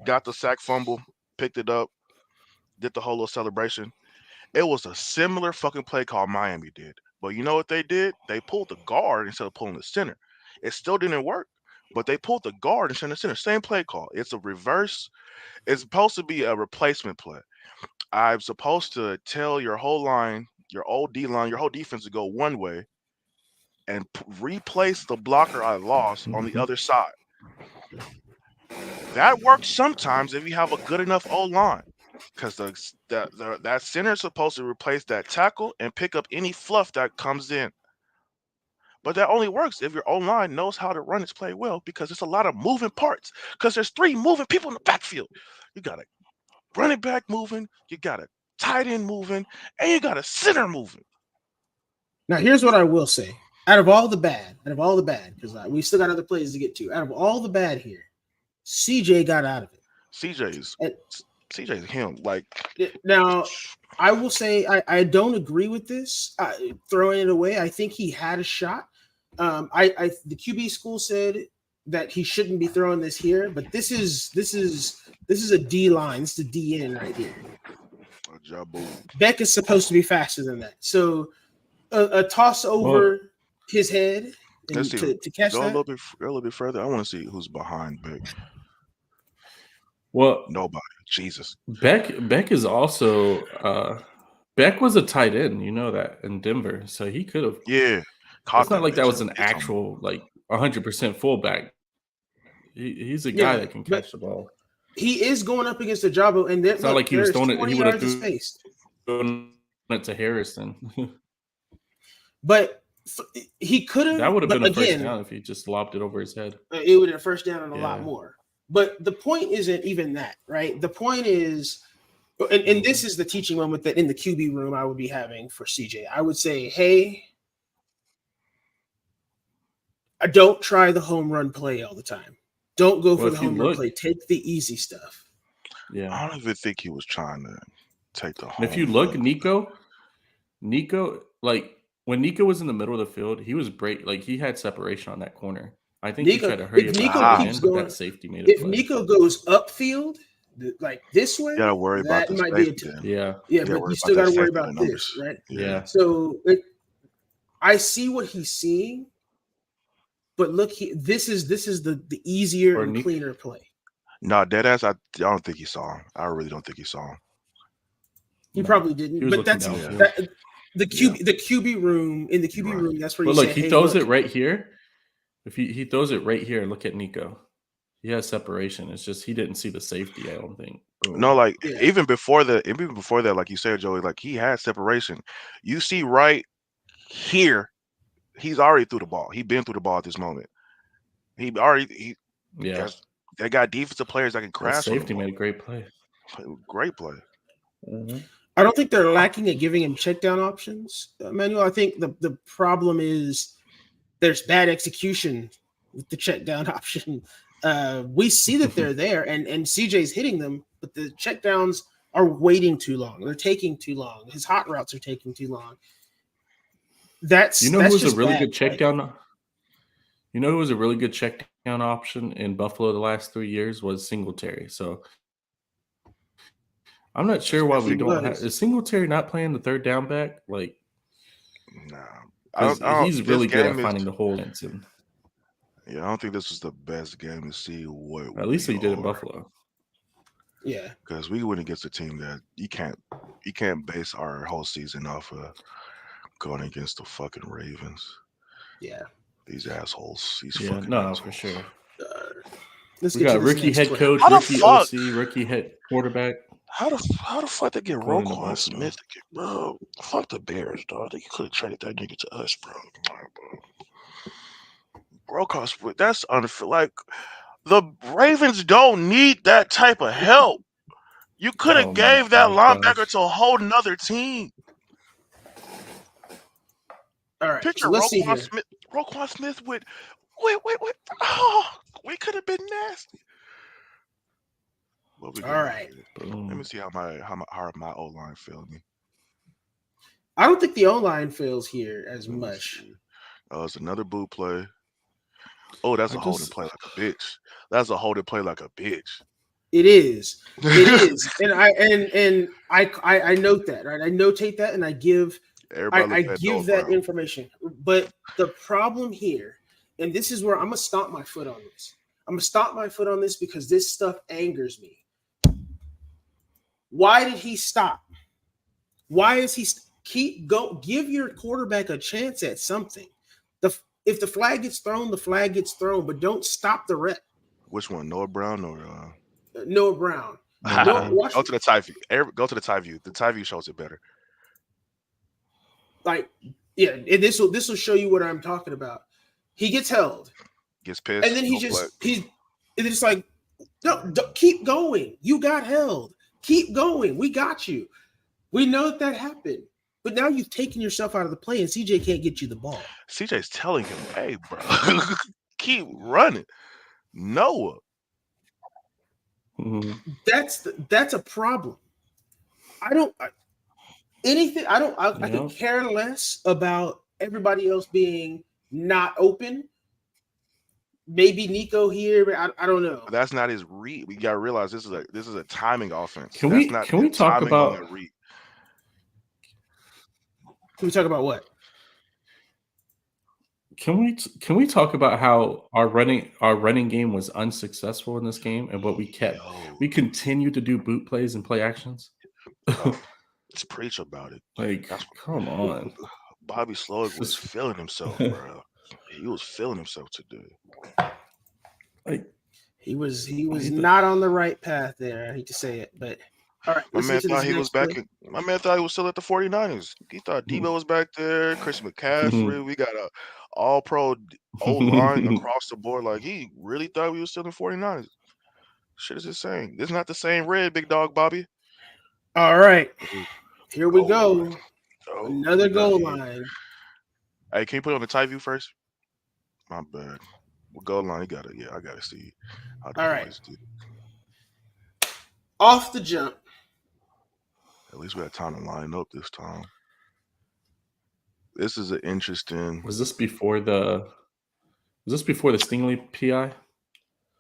got the sack fumble, picked it up, did the whole little celebration. It was a similar fucking play call Miami did. But you know what they did? They pulled the guard instead of pulling the center. It still didn't work, but they pulled the guard instead of the center. Same play call. It's a reverse. It's supposed to be a replacement play. I'm supposed to tell your whole line, your old D line, your whole defense to go one way and replace the blocker I lost on the other side. That works sometimes if you have a good enough O line, because that center is supposed to replace that tackle and pick up any fluff that comes in. But that only works if your O line knows how to run its play well, because it's a lot of moving parts. Because there's 3 moving people in the backfield. You got a running back moving, you got a tight end moving, and you got a center moving. Now, here's what I will say. Out of all the bad, because we still got other plays to get to. Out of all the bad here, CJ got out of it. CJ's him. Like now, I will say I don't agree with this. Throwing it away, I think he had a shot. The QB school said that he shouldn't be throwing this here, but this is a D line. This is a DN right here. Beck is supposed to be faster than that. So a toss over his head and to catch that. A little bit further. I want to see who's behind Beck. Well, nobody. Jesus. Beck is also Beck was a tight end, you know that, in Denver, so he could have. Yeah, it's not like that was an actual 100% fullback. He's a guy that can catch the ball. He is going up against Ajabo, and it's not like he was throwing it. He would have thrown it to Harrison. But he could have. That would have been a first down if he just lobbed it over his head. It would have been a first down and a lot more. But the point isn't even that, right? The point is, and this is the teaching moment that in the QB room I would be having for CJ. I would say, hey, don't try the home run play all the time. Don't go for the home run play. Take the easy stuff. Yeah. I don't even think he was trying to take the home run. If you look, Nico, like when Nico was in the middle of the field, he was break. Like he had separation on that corner. I think he tried to hurry up that safety made it. If Nico goes upfield, like this way, you gotta worry about that might be yeah, but you still gotta worry about this, right? Yeah. So I see what he's seeing, but look, this is the easier and cleaner play. No, deadass. I don't think he saw him. I really don't think he saw him. He probably didn't. But that's the QB room. In the QB room, that's where. But look, he throws it right here. If he throws it right here, look at Nico. He has separation. It's just he didn't see the safety, I don't think. No, like even before that, like you said, Joey, like he had separation. You see right here, he's already through the ball. He's been through the ball at this moment. They got defensive players that can crash. Safety made a great play. Great play. Mm-hmm. I don't think they're lacking at giving him check down options, Manuel. I think the problem is there's bad execution with the check down option. We see that they're there and CJ's hitting them, but the check downs are waiting too long. They're taking too long. His hot routes are taking too long. That's You know who was a just really bad good play. check down? You know who was a really good check down option in Buffalo the last 3 years was Singletary. So I'm not sure why we He don't have. was. Is Singletary not playing the third down back? Like, Nah, because he's this really good game at is. finding the holes, and Yeah, I don't think this was the best game to see what at least we he did in are, Buffalo. Yeah. because we went against a team that you can't base our whole season off of going against the fucking Ravens. Yeah. These assholes. These Yeah, fucking no, assholes. for sure. Let's We get to got this rookie next head clip. coach, How the rookie fuck? OC, rookie head quarterback How the fuck they get going into Roquan Buffalo. Smith to get, bro? Fuck the Bears, dog. You could have traded that nigga to us, bro. Roquan Smith, that's unfair. Like, the Ravens don't need that type of help. You could have Oh gave that my linebacker gosh. to a whole nother team. All right. Picture So let's see here. Roquan Smith with wait. Oh, we could have been nasty. But we All right. Let Boom. me see how my O line failed me. I don't think the O-line fails here as Let me much. see. Oh, it's another boot play. Oh, that's a holding play like a bitch. That's a holding play like a bitch. It is. It is. And I note that, right? I notate that and I give that information. But the problem here, and this is where I'm gonna stomp my foot on this. I'm gonna stomp my foot on this because this stuff angers me. Why did he stop? Why is he give your quarterback a chance at something? If the flag gets thrown, the flag gets thrown, but don't stop the rep. Which one, Noah Brown or Noah Brown? Go to the tie view. Go to the tie view. The tie view shows it better. Like, yeah, and this will show you what I'm talking about. He gets held, gets pissed, and then it's like, no, keep going. You got held. Keep going. We got you. We know that happened. But now you've taken yourself out of the play, and CJ can't get you the ball. CJ's telling him, "Hey, bro, keep running." Noah. That's a problem. I could care less about everybody else being not open. Maybe Nico here, but I don't know. That's not his read. We gotta realize this is a timing offense. Can we talk about on read? Can we talk about what? Can we talk about how our running game was unsuccessful in this game and what we kept? We continued to do boot plays and play actions. Just preach about it. Like, come on. Bobby Slowick was feeling himself, bro. He was feeling himself today. Like, he was not on the right path there. I hate to say it, but all right. My man thought he was back. My man thought he was still at the 49ers. He thought Debo was back there. Chris McCaffrey. We got a all-pro O-line across the board. Like, he really thought we was still in 49ers. Shit is insane. This is not the same red, big dog Bobby. All right. Here we go. Another goal line. Hey, can you put it on the tie view first? My bad. Well, goal line, I gotta see how the boys do. Off the jump. At least we had time to line up this time. This is an interesting. Was this before the Stingley PI?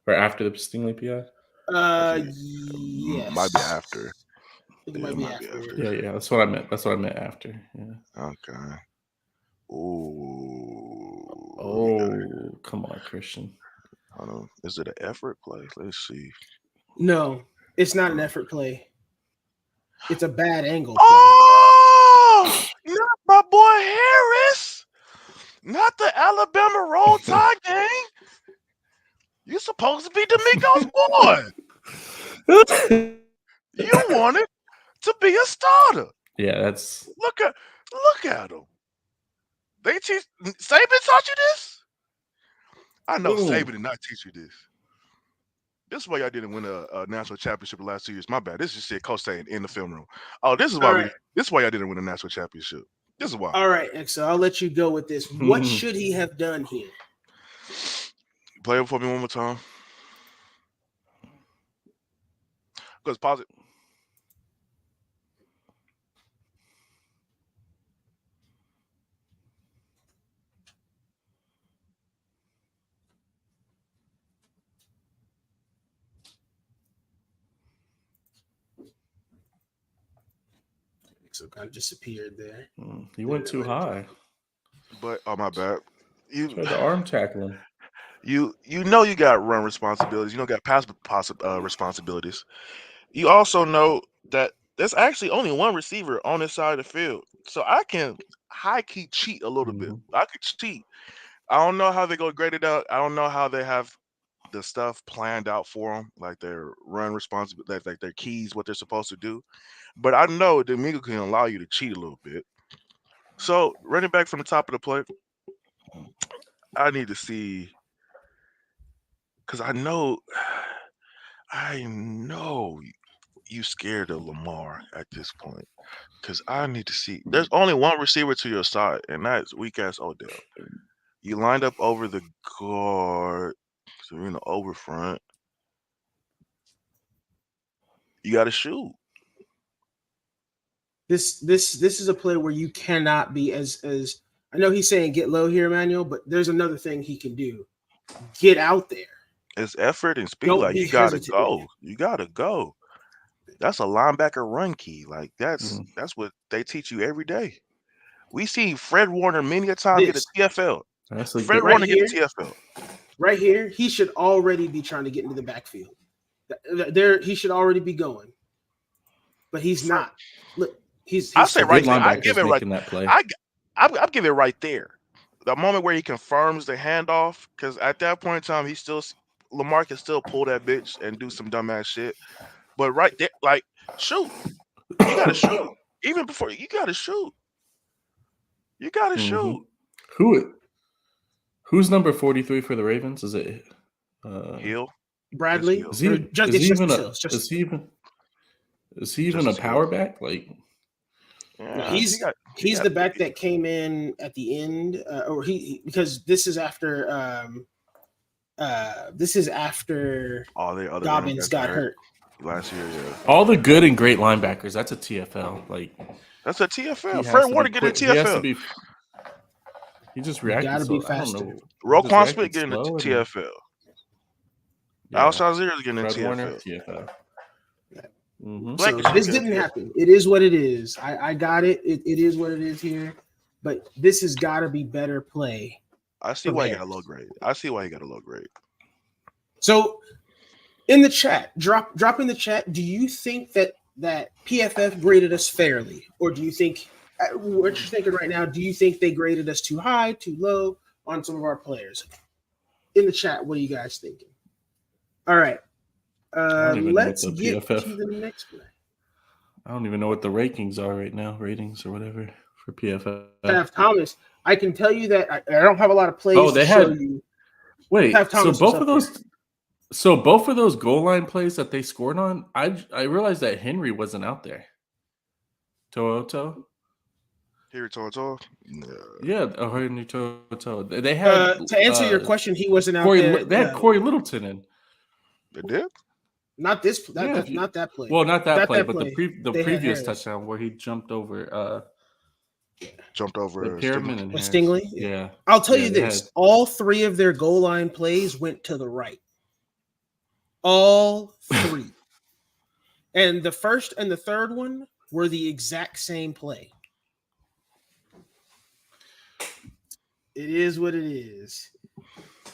Or after the Stingley PI? Yes. Might be after. I think it might be after. Yeah, that's what I meant. That's what I meant after. Yeah. Okay. Oh, come on, Christian. Hold on. Is it an effort play? Let's see. No, it's not an effort play. It's a bad angle play. Oh, not my boy Harris. Not the Alabama Roll Tide gang. You're supposed to be D'Amico's boy. You wanted to be a starter. Yeah, that's look at him. Saban taught you this? I know Saban did not teach you this. This is why y'all didn't win a national championship the last 2 years. My bad. This is shit Coach saying in the film room. Oh, this is why this is why y'all didn't win a national championship. This is why. All right, Exo, I'll let you go with this. What should he have done here? Play it for me one more time. Let's pause it. So kind of disappeared there. He went too high. But oh my bad. You Tried to arm tackle him. you know you got run responsibilities. You don't got pass responsibilities. You also know that there's actually only one receiver on this side of the field, so I can high key cheat a little bit. I could cheat. I don't know how they go grade it out. I don't know how they have the stuff planned out for them, like their run responsibility, like their keys, what they're supposed to do. But I know Domingo can allow you to cheat a little bit. So running back from the top of the plate, I need to see because I know you scared of Lamar at this point. Because I need to see. There's only one receiver to your side, and that's weak ass Odell. You lined up over the guard, so you're in the over front. You got to shoot. This is a play where you cannot be as I know he's saying get low here, Emmanuel, but there's another thing he can do. Get out there. It's effort and speed. Don't Like be you gotta hesitant. go. You gotta go. That's a linebacker run key. Like that's what they teach you every day. We see Fred Warner many a time get a TFL. Fred Warner get a TFL. Right here, he should already be trying to get into the backfield. There, he should already be going, but he's not. Look, he's I say right there. I give it right. That play. I give it right there. The moment where he confirms the handoff, because at that point in time, Lamar can still pull that bitch and do some dumbass shit. But right there, like shoot, you gotta shoot. Even before you gotta shoot. You gotta shoot. Who's number 43 for the Ravens? Is it Hill? Bradley? Is he even a power back? Like no, he's the back that came in at the end, or because this is after all the other Dobbins got hurt last year. Yeah, all the good and great linebackers. That's a TFL. Like that's a TFL. Fred Warner get a TFL. He just reacted. Gotta be faster. Roquan Smith getting a TFL. Alshon Zero is getting a TFL. So this didn't happen. It is what it is. I got it. It is what it is here. But this has got to be better play. I see why he got a low grade. So in the chat, drop in the chat. Do you think that PFF graded us fairly, or do you think what you're thinking right now? Do you think they graded us too high, too low on some of our players? In the chat, what are you guys thinking? All right. Let's get to the next play. I don't even know what the ratings are right now, ratings or whatever for PFF. Thomas, I can tell you that I don't have a lot of plays. Oh, they had. Wait, so both of those goal line plays that they scored on, I realized that Henry wasn't out there. Toto. Henry Toto. Yeah, Henry Toto. They had to answer your question, he wasn't out there. They had Corey Littleton in. They did. Not this. Not that play. Well, not that play, but the previous touchdown where he jumped over. Stingley. Yeah. I'll tell you this: all three of their goal line plays went to the right. All three, and the first and the third one were the exact same play. It is what it is.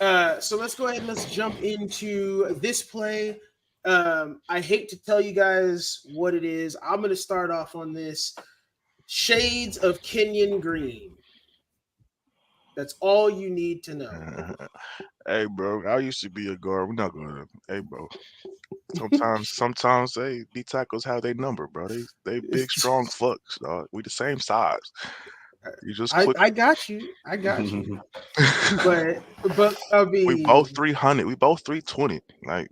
So let's go ahead and let's jump into this play. I hate to tell you guys what it is. I'm going to start off on this. Shades of Kenyon Green. That's all you need to know. Hey, bro, I used to be a guard. We're not going to. Hey, bro. Sometimes they D tackles have their number, bro. They big, strong fucks, dog. We the same size. You just I got you. but I mean, we both 300. We both 320. Like,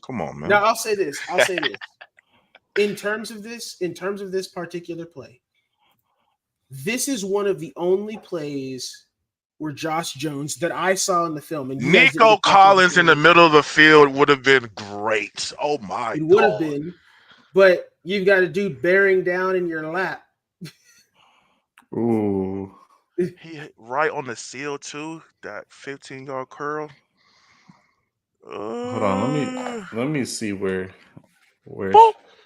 come on, man. Now I'll say this. In terms of this particular play, this is one of the only plays where Josh Jones that I saw in the film. And Nico Collins in the middle of the field would have been great. Oh my! It would have been, but you've got a dude bearing down in your lap. Ooh. He right on the seal too. That 15-yard curl. Hold on, let me see where.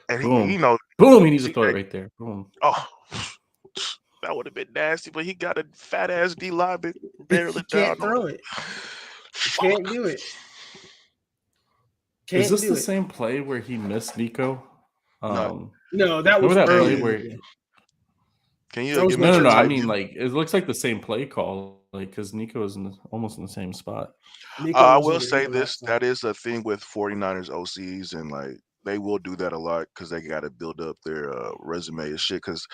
And he, Boom, he needs to throw it right there. Boom. Oh, that would have been nasty, but he got a fat ass D lineman barreling He can't down. throw it. He can't do it. Is this the same play where he missed Nico? No, that was that early. play where? Can you give me no. I mean, like, it looks like the same play call, like, because Nico is almost in the same spot. I will say this: that is a thing with 49ers OCs, and like they will do that a lot because they got to build up their resume and shit. Because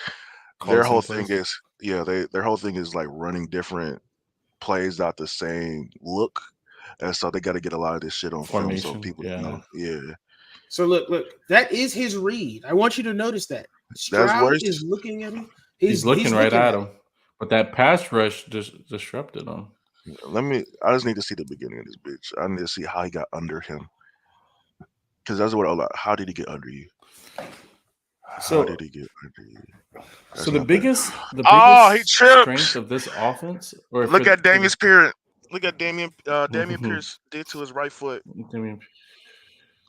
their whole thing is, their whole thing is like running different plays out the same look, and so they got to get a lot of this shit on film so people know. Yeah. So look, that is his read. I want you to notice that. Stroud is looking at him. He's looking right at him, but that pass rush just disrupted him. I just need to see the beginning of this bitch. I need to see how he got under him, because that's what. How did he get under you? How did he get under you? So the biggest strength of this offense, or look at Damian Pierce. Look at Damian Pierce did to his right foot.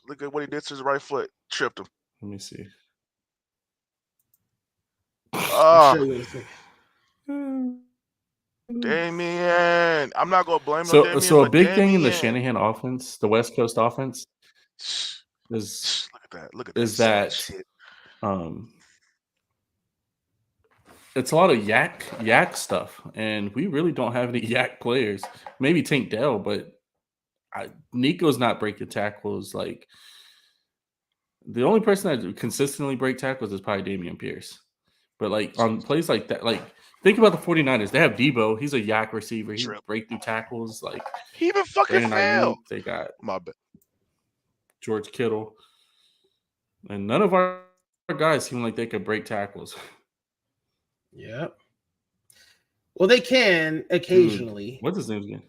Look at what he did to his right foot. Tripped him. Let me see. Damian, I'm not gonna blame him. So a big thing in the Shanahan offense, the West Coast offense, is look at that it's a lot of yak stuff, and we really don't have any yak players. Maybe Tank Dell, but Nico's not breaking tackles. Like, the only person that consistently break tackles is probably Damian Pierce. But like on plays like that, like, think about the 49ers. They have Debo. He's a yak receiver. He break through tackles. Like, he even fucking failed. They got my bad. George Kittle. And none of our guys seem like they could break tackles. Yeah. Well, they can occasionally. What's his name again?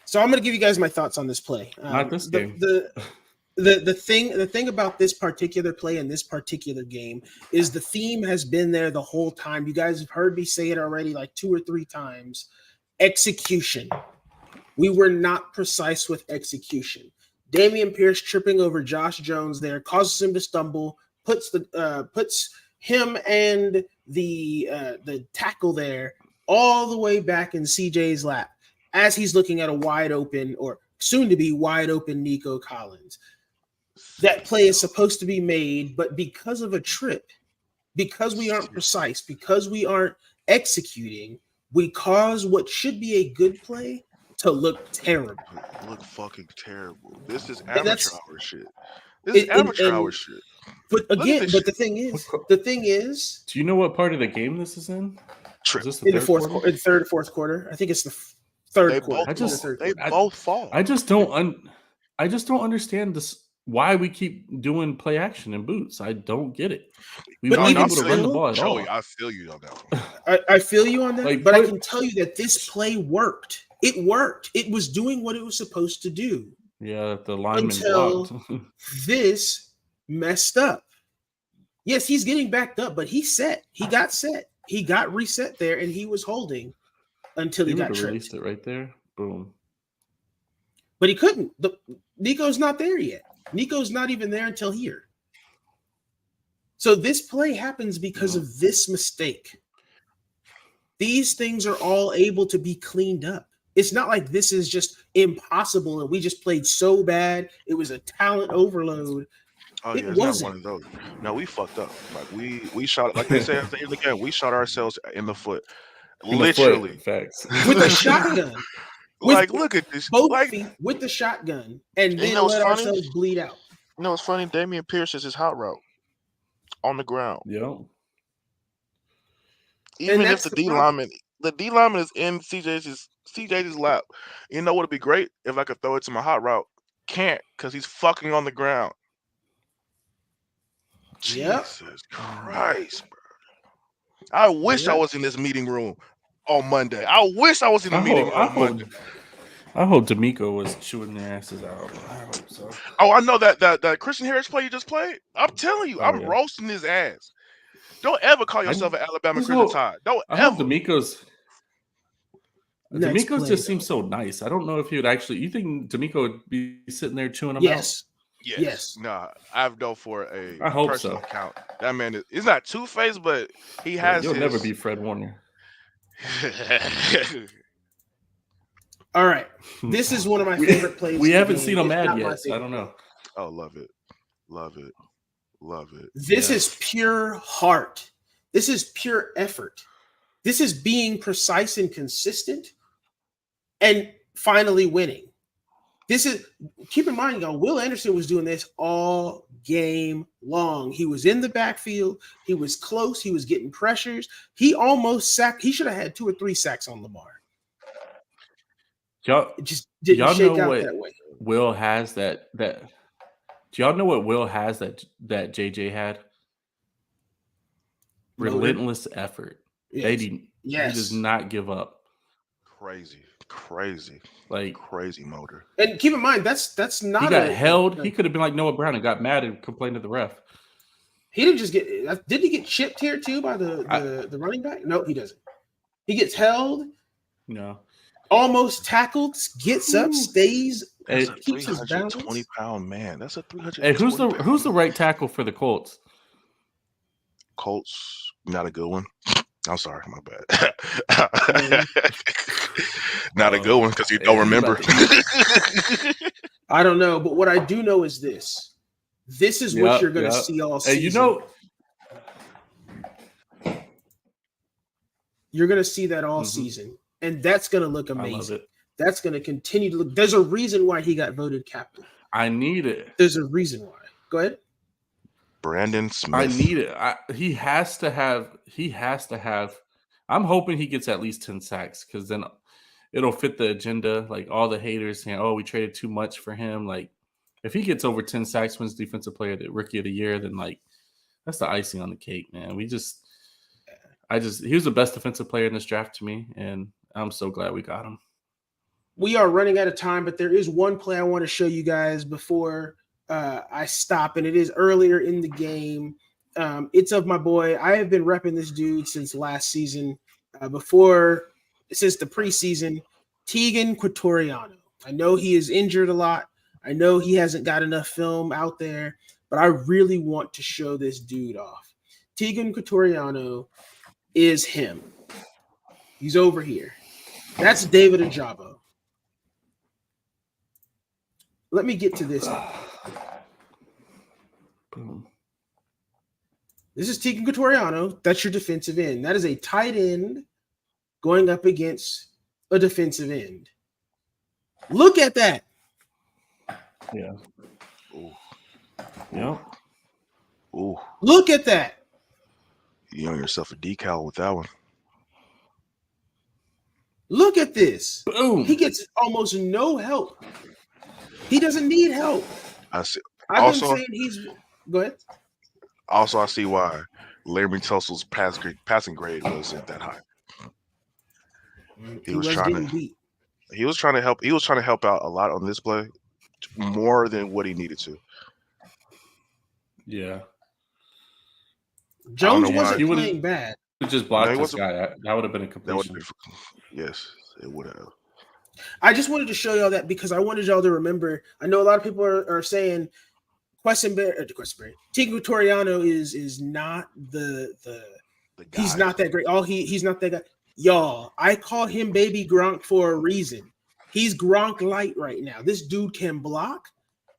So I'm going to give you guys my thoughts on this play. Not this game. The thing about this particular play and this particular game is the theme has been there the whole time. You guys have heard me say it already like 2 or 3 times. Execution. We were not precise with execution. Damian Pierce tripping over Josh Jones there causes him to stumble, puts him and the tackle there all the way back in CJ's lap as he's looking at a wide open, or soon to be wide open, Nico Collins. That play is supposed to be made, but because of a trip, because we aren't precise, because we aren't executing, we cause what should be a good play to look terrible. Look fucking terrible. This is amateur hour shit. This is amateur hour shit. But again, the thing is, do you know what part of the game this is in? Is this in the third, fourth quarter? I think it's the third quarter. They both fall. I just don't understand this. Why we keep doing play action in boots? I don't get it. We weren't able to run the ball at all. I feel you on that one. I feel you on that, I can tell you that this play worked. It worked. It was doing what it was supposed to do. Yeah, the lineman blocked. This messed up. Yes, he's getting backed up, but he got set. He got reset there, and he was holding until he got tripped. Released it right there. Boom. But he couldn't. Nico's not there yet. Nico's not even there until here. So this play happens because of this mistake. These things are all able to be cleaned up. It's not like this is just impossible and we just played so bad. It was a talent overload. Oh, yeah, it's not one of those. No, we fucked up. Like we shot, like they say again, we shot ourselves in the foot. Literally. Facts. With the shotgun. Look at this. Both feet with the shotgun, and then let ourselves bleed out. You know what's funny? Damian Pierce is his hot route on the ground. Yeah. Even if the D lineman is in CJ's lap, you know what would be great if I could throw it to my hot route. Can't, because he's fucking on the ground. Jesus Christ, bro. I wish I was in this meeting room on Monday. I wish I was in the meeting room on Monday. I hope D'Amico was chewing their asses out. I hope so. Oh, I know that Christian Harris play you just played. I'm telling you, I'm roasting his ass. Don't ever call yourself an Alabama Crimson Tide. Don't ever. D'Amico's just seems so nice. I don't know if he would actually. You think D'Amico would be sitting there chewing them out? Yes. Nah, I've known for a I hope personal so. account. That man is not two-faced, but he Yeah, has you'll never his. be Fred Warner. All right. This is one of my favorite plays. We in the haven't game. seen him It's mad not my yet, so I favorite don't know. Oh, love it. Love it. Love it. This Yeah. is pure heart. This is pure effort. This is being precise and consistent and finally winning. This is, keep in mind, y'all, Will Anderson was doing this all game long. He was in the backfield. He was close. He was getting pressures. He almost sacked. He should have had 2 or 3 sacks on Lamar. Y'all, It just didn't y'all shake know out what that way. Will has that. Do y'all know what Will has that JJ had? Motor. Relentless effort. Yes. He Yes. does not give up. Crazy. Like Crazy motor. And keep in mind, that's not he got held. He could have been like Noah Brown and got mad and complained to the ref. He didn't just get. Did he get chipped here too by the running back? No, he doesn't. He gets held, No. almost tackled, gets up, stays, That's a keeps his balance. 320-pound man. That's a 320. Hey, who's the right tackle for the Colts? Colts? Not a good one. I'm sorry, my bad. Not a good one because you don't remember. I don't know, but what I do know is this. This is what you're going to see all season. Hey, you know, you're going to see that all season, and that's going to look amazing. I love it. That's going to continue to look. There's a reason why he got voted captain. I need it. There's a reason why. Go ahead. Brandon Smith. I need it. He has to have. I'm hoping he gets at least 10 sacks because then it'll fit the agenda. Like all the haters saying, "Oh, we traded too much for him." Like if he gets over 10 sacks, wins Defensive Player, the Rookie of the Year, then like that's the icing on the cake, man. He was the best defensive player in this draft to me, and I'm so glad we got him. We are running out of time, but there is one play I want to show you guys before I stop, and it is earlier in the game. It's of my boy. I have been repping this dude since last season, since the preseason, Tegan Quatoriano. I know he is injured a lot. I know he hasn't got enough film out there, but I really want to show this dude off. Tegan Quatoriano is him. He's over here. That's David Ajabo. Let me get to this. Boom. This is Tegan Quatoriano. That's your defensive end. That is a tight end going up against a defensive end. Look at that. Yeah. Ooh. Yep. Ooh. Look at that. You owe yourself a decal with that one. Look at this. Boom. He gets almost no help. He doesn't need help. I see. I've been saying he's. Go ahead. Also, I see why Larry Tunsil's passing grade wasn't that high. He was trying to help. He was trying to help out a lot on this play, more than what he needed to. Yeah. Jones wasn't playing bad. He just blocked this guy. That would have been a completion. Yes, it would have. I just wanted to show y'all that because I wanted y'all to remember. I know a lot of people are saying Tegan Quatoriano is not the he's not that great. He's not that guy. Y'all, I call him Baby Gronk for a reason. He's Gronk light right now. This dude can block,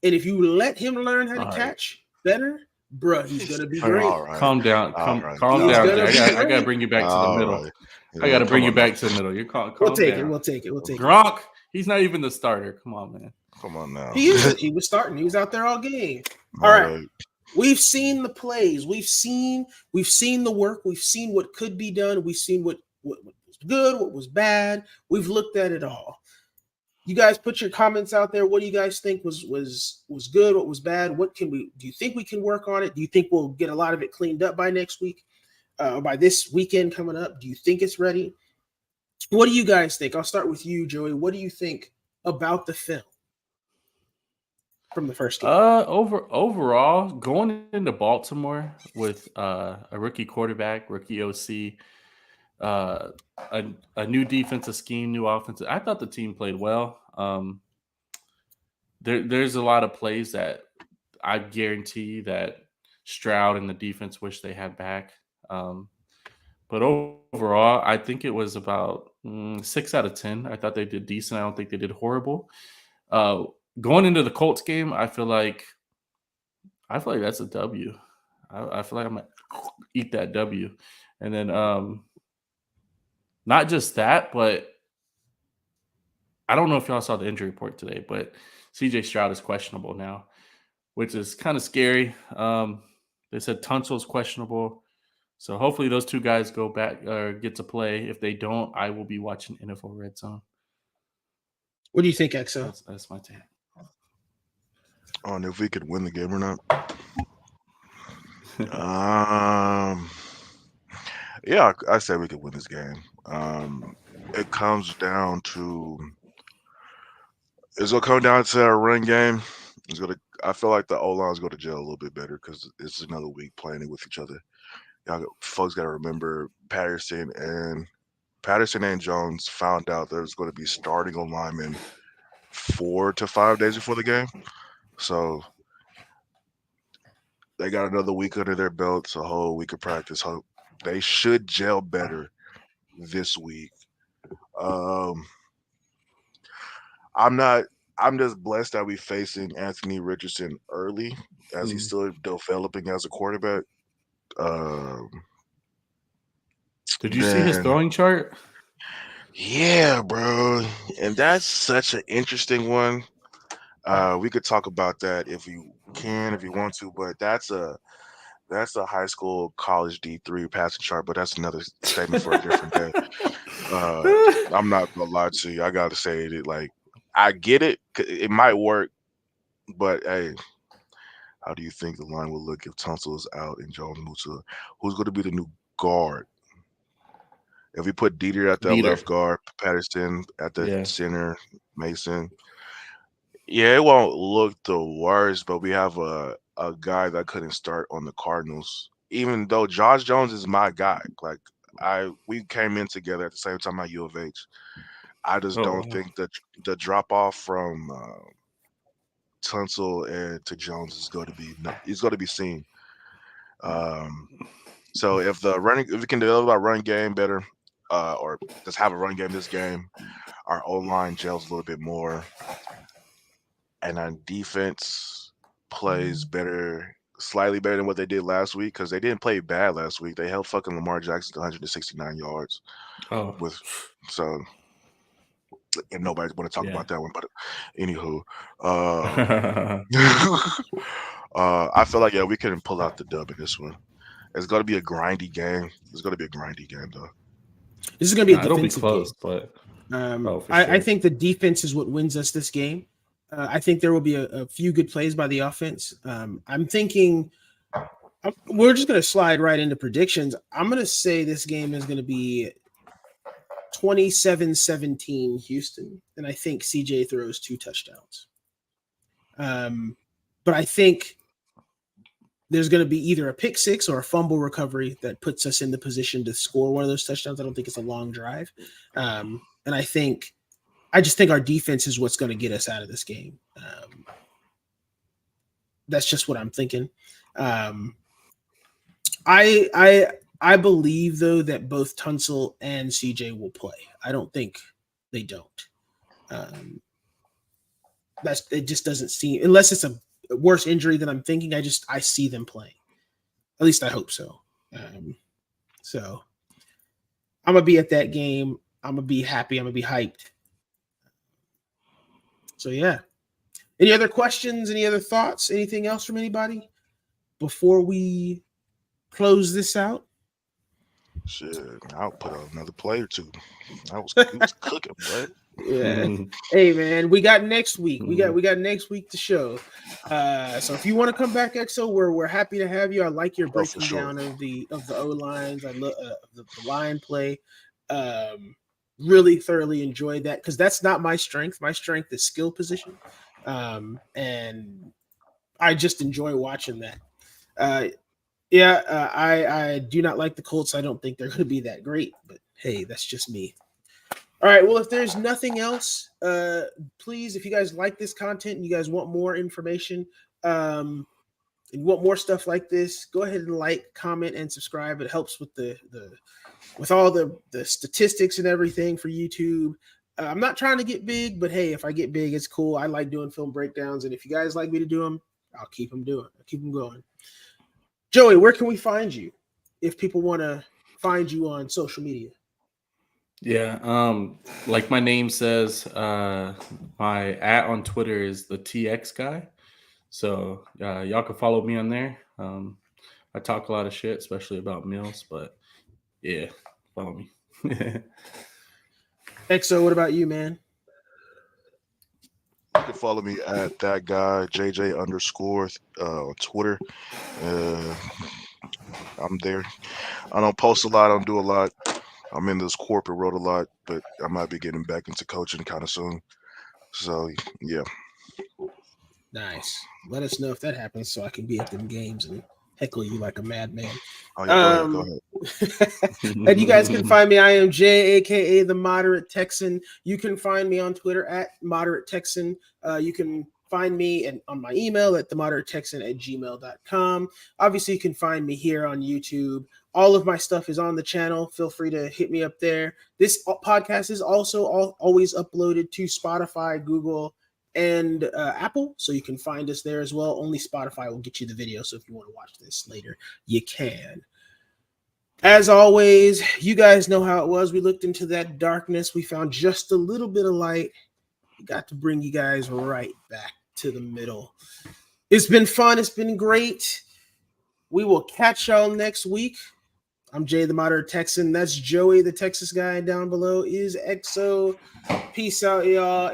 and if you let him learn how to catch better, bro, he's gonna be great. Right. Calm down. Calm down. I gotta bring you back to the middle. Right. I gotta bring you back to the middle. You're calm. We'll take down. it. We'll take it. Gronk, he's not even the starter. Come on, man. Come on now. He was starting. He was out there all game. All right. We've seen the plays. We've seen the work. We've seen what could be done. We've seen what was good, what was bad. We've looked at it all. You guys put your comments out there. What do you guys think was good? What was bad? Do you think we can work on it? Do you think we'll get a lot of it cleaned up by next week? Or by this weekend coming up? Do you think it's ready? What do you guys think? I'll start with you, Joey. What do you think about the film from the first game? Overall, going into Baltimore with a rookie quarterback, rookie OC, a new defensive scheme, new offensive. I thought the team played well. There's a lot of plays that I guarantee that Stroud and the defense wish they had back. But overall, I think it was about 6 out of 10. I thought they did decent. I don't think they did horrible. Going into the Colts game, I feel like that's a W. I feel like I'm gonna eat that W. And then not just that, but I don't know if y'all saw the injury report today, but CJ Stroud is questionable now, which is kind of scary. They said Tunsil's questionable. So hopefully those two guys go back or get to play. If they don't, I will be watching NFL Red Zone. What do you think, Exo? That's my take. On if we could win the game or not. Yeah, I say we could win this game. It comes down to our run game. I feel like the O line's go to jail a little bit better because it's another week playing with each other. Folks got to remember Patterson and Jones found out there's going to be starting on linemen 4 to 5 days before the game, so they got another week under their belts, a whole week of practice. They should gel better this week. I'm just blessed that we facing Anthony Richardson early as he's still developing as a quarterback. Did you see his throwing chart? Yeah, bro. And that's such an interesting one. We could talk about that if you want to, but that's a high school college D3 passing chart, but that's another statement for a different day. I'm not gonna lie to you. I gotta say it like I get it. It might work, but hey, how do you think the line will look if Tunsil is out and Jones moves to who's going to be the new guard? If we put Dieter at the left guard, Patterson at the center, Mason, yeah, it won't look the worst, but we have a guy that couldn't start on the Cardinals, even though Josh Jones is my guy. Like we came in together at the same time at U of H. I just don't think that the drop off from Tunsil and to Jones is going to be seen. So if we can develop our running game better, or just have a run game this game, our O line gels a little bit more, and our defense plays better, slightly better than what they did last week because they didn't play bad last week. They held fucking Lamar Jackson to 169 yards. And nobody's going to talk about that one, but anywho, I feel like we couldn't pull out the dub in this one. It's going to be a grindy game. It's going to be a grindy game, though. This is going to be a defensive it'll be close, game. But I think the defense is what wins us this game. I think there will be a few good plays by the offense. I'm thinking we're just going to slide right into predictions. I'm going to say this game is going to be 27-17 Houston, and I think CJ throws 2 touchdowns. But I think there's going to be either a pick six or a fumble recovery that puts us in the position to score one of those touchdowns. I don't think it's a long drive. And I just think our defense is what's going to get us out of this game. That's just what I'm thinking. I believe, though, that both Tunsil and CJ will play. I don't think they don't. It just doesn't seem, unless it's a worse injury than I'm thinking. I see them playing. At least I hope so. So I'm gonna be at that game. I'm gonna be happy. I'm gonna be hyped. So yeah. Any other questions? Any other thoughts? Anything else from anybody before we close this out? Shit, I'll put out another play or two. I was cooking, bro. Yeah. Hey man, we got next week. We got next week to show. So if you want to come back, Exo, we're happy to have you. I like your breaking down of the O lines. I love the line play. Really thoroughly enjoyed that because that's not my strength. My strength is skill position, and I just enjoy watching that. I do not like the Colts. I don't think they're going to be that great, but hey, that's just me. All right. Well, if there's nothing else, please, if you guys like this content and you guys want more information, and you want more stuff like this, go ahead and like, comment, and subscribe. It helps with with all the statistics and everything for YouTube. I'm not trying to get big, but hey, if I get big, it's cool. I like doing film breakdowns, and if you guys like me to do them, I'll keep them going. Joey, where can we find you if people want to find you on social media? Yeah, like my name says, my @ on Twitter is the TX guy. So y'all can follow me on there. I talk a lot of shit, especially about meals, but yeah, follow me. XO, what about you, man? You can follow me at that guy JJ _ on Twitter. I'm there. I don't post a lot. I don't do a lot. I'm in this corporate world a lot, but I might be getting back into coaching kind of soon. So yeah. Nice. Let us know if that happens so I can be at them games and heckle you like a madman. Oh yeah, go ahead. And you guys can find me. I am Jay, aka the Moderate Texan. You can find me on Twitter at Moderate Texan. You can find me on my email at themoderatetexan@gmail.com. Obviously, you can find me here on YouTube. All of my stuff is on the channel. Feel free to hit me up there. This podcast is also always uploaded to Spotify, Google, and Apple, so you can find us there as well. Only Spotify will get you the video, so if you want to watch this later, you can. As always, you guys know how it was. We looked into that darkness. We found just a little bit of light. We got to bring you guys right back to the middle. It's been fun. It's been great. We will catch y'all next week. I'm Jay, the Moderate Texan. That's Joey, the Texas guy. Down below is XO. Peace out, y'all.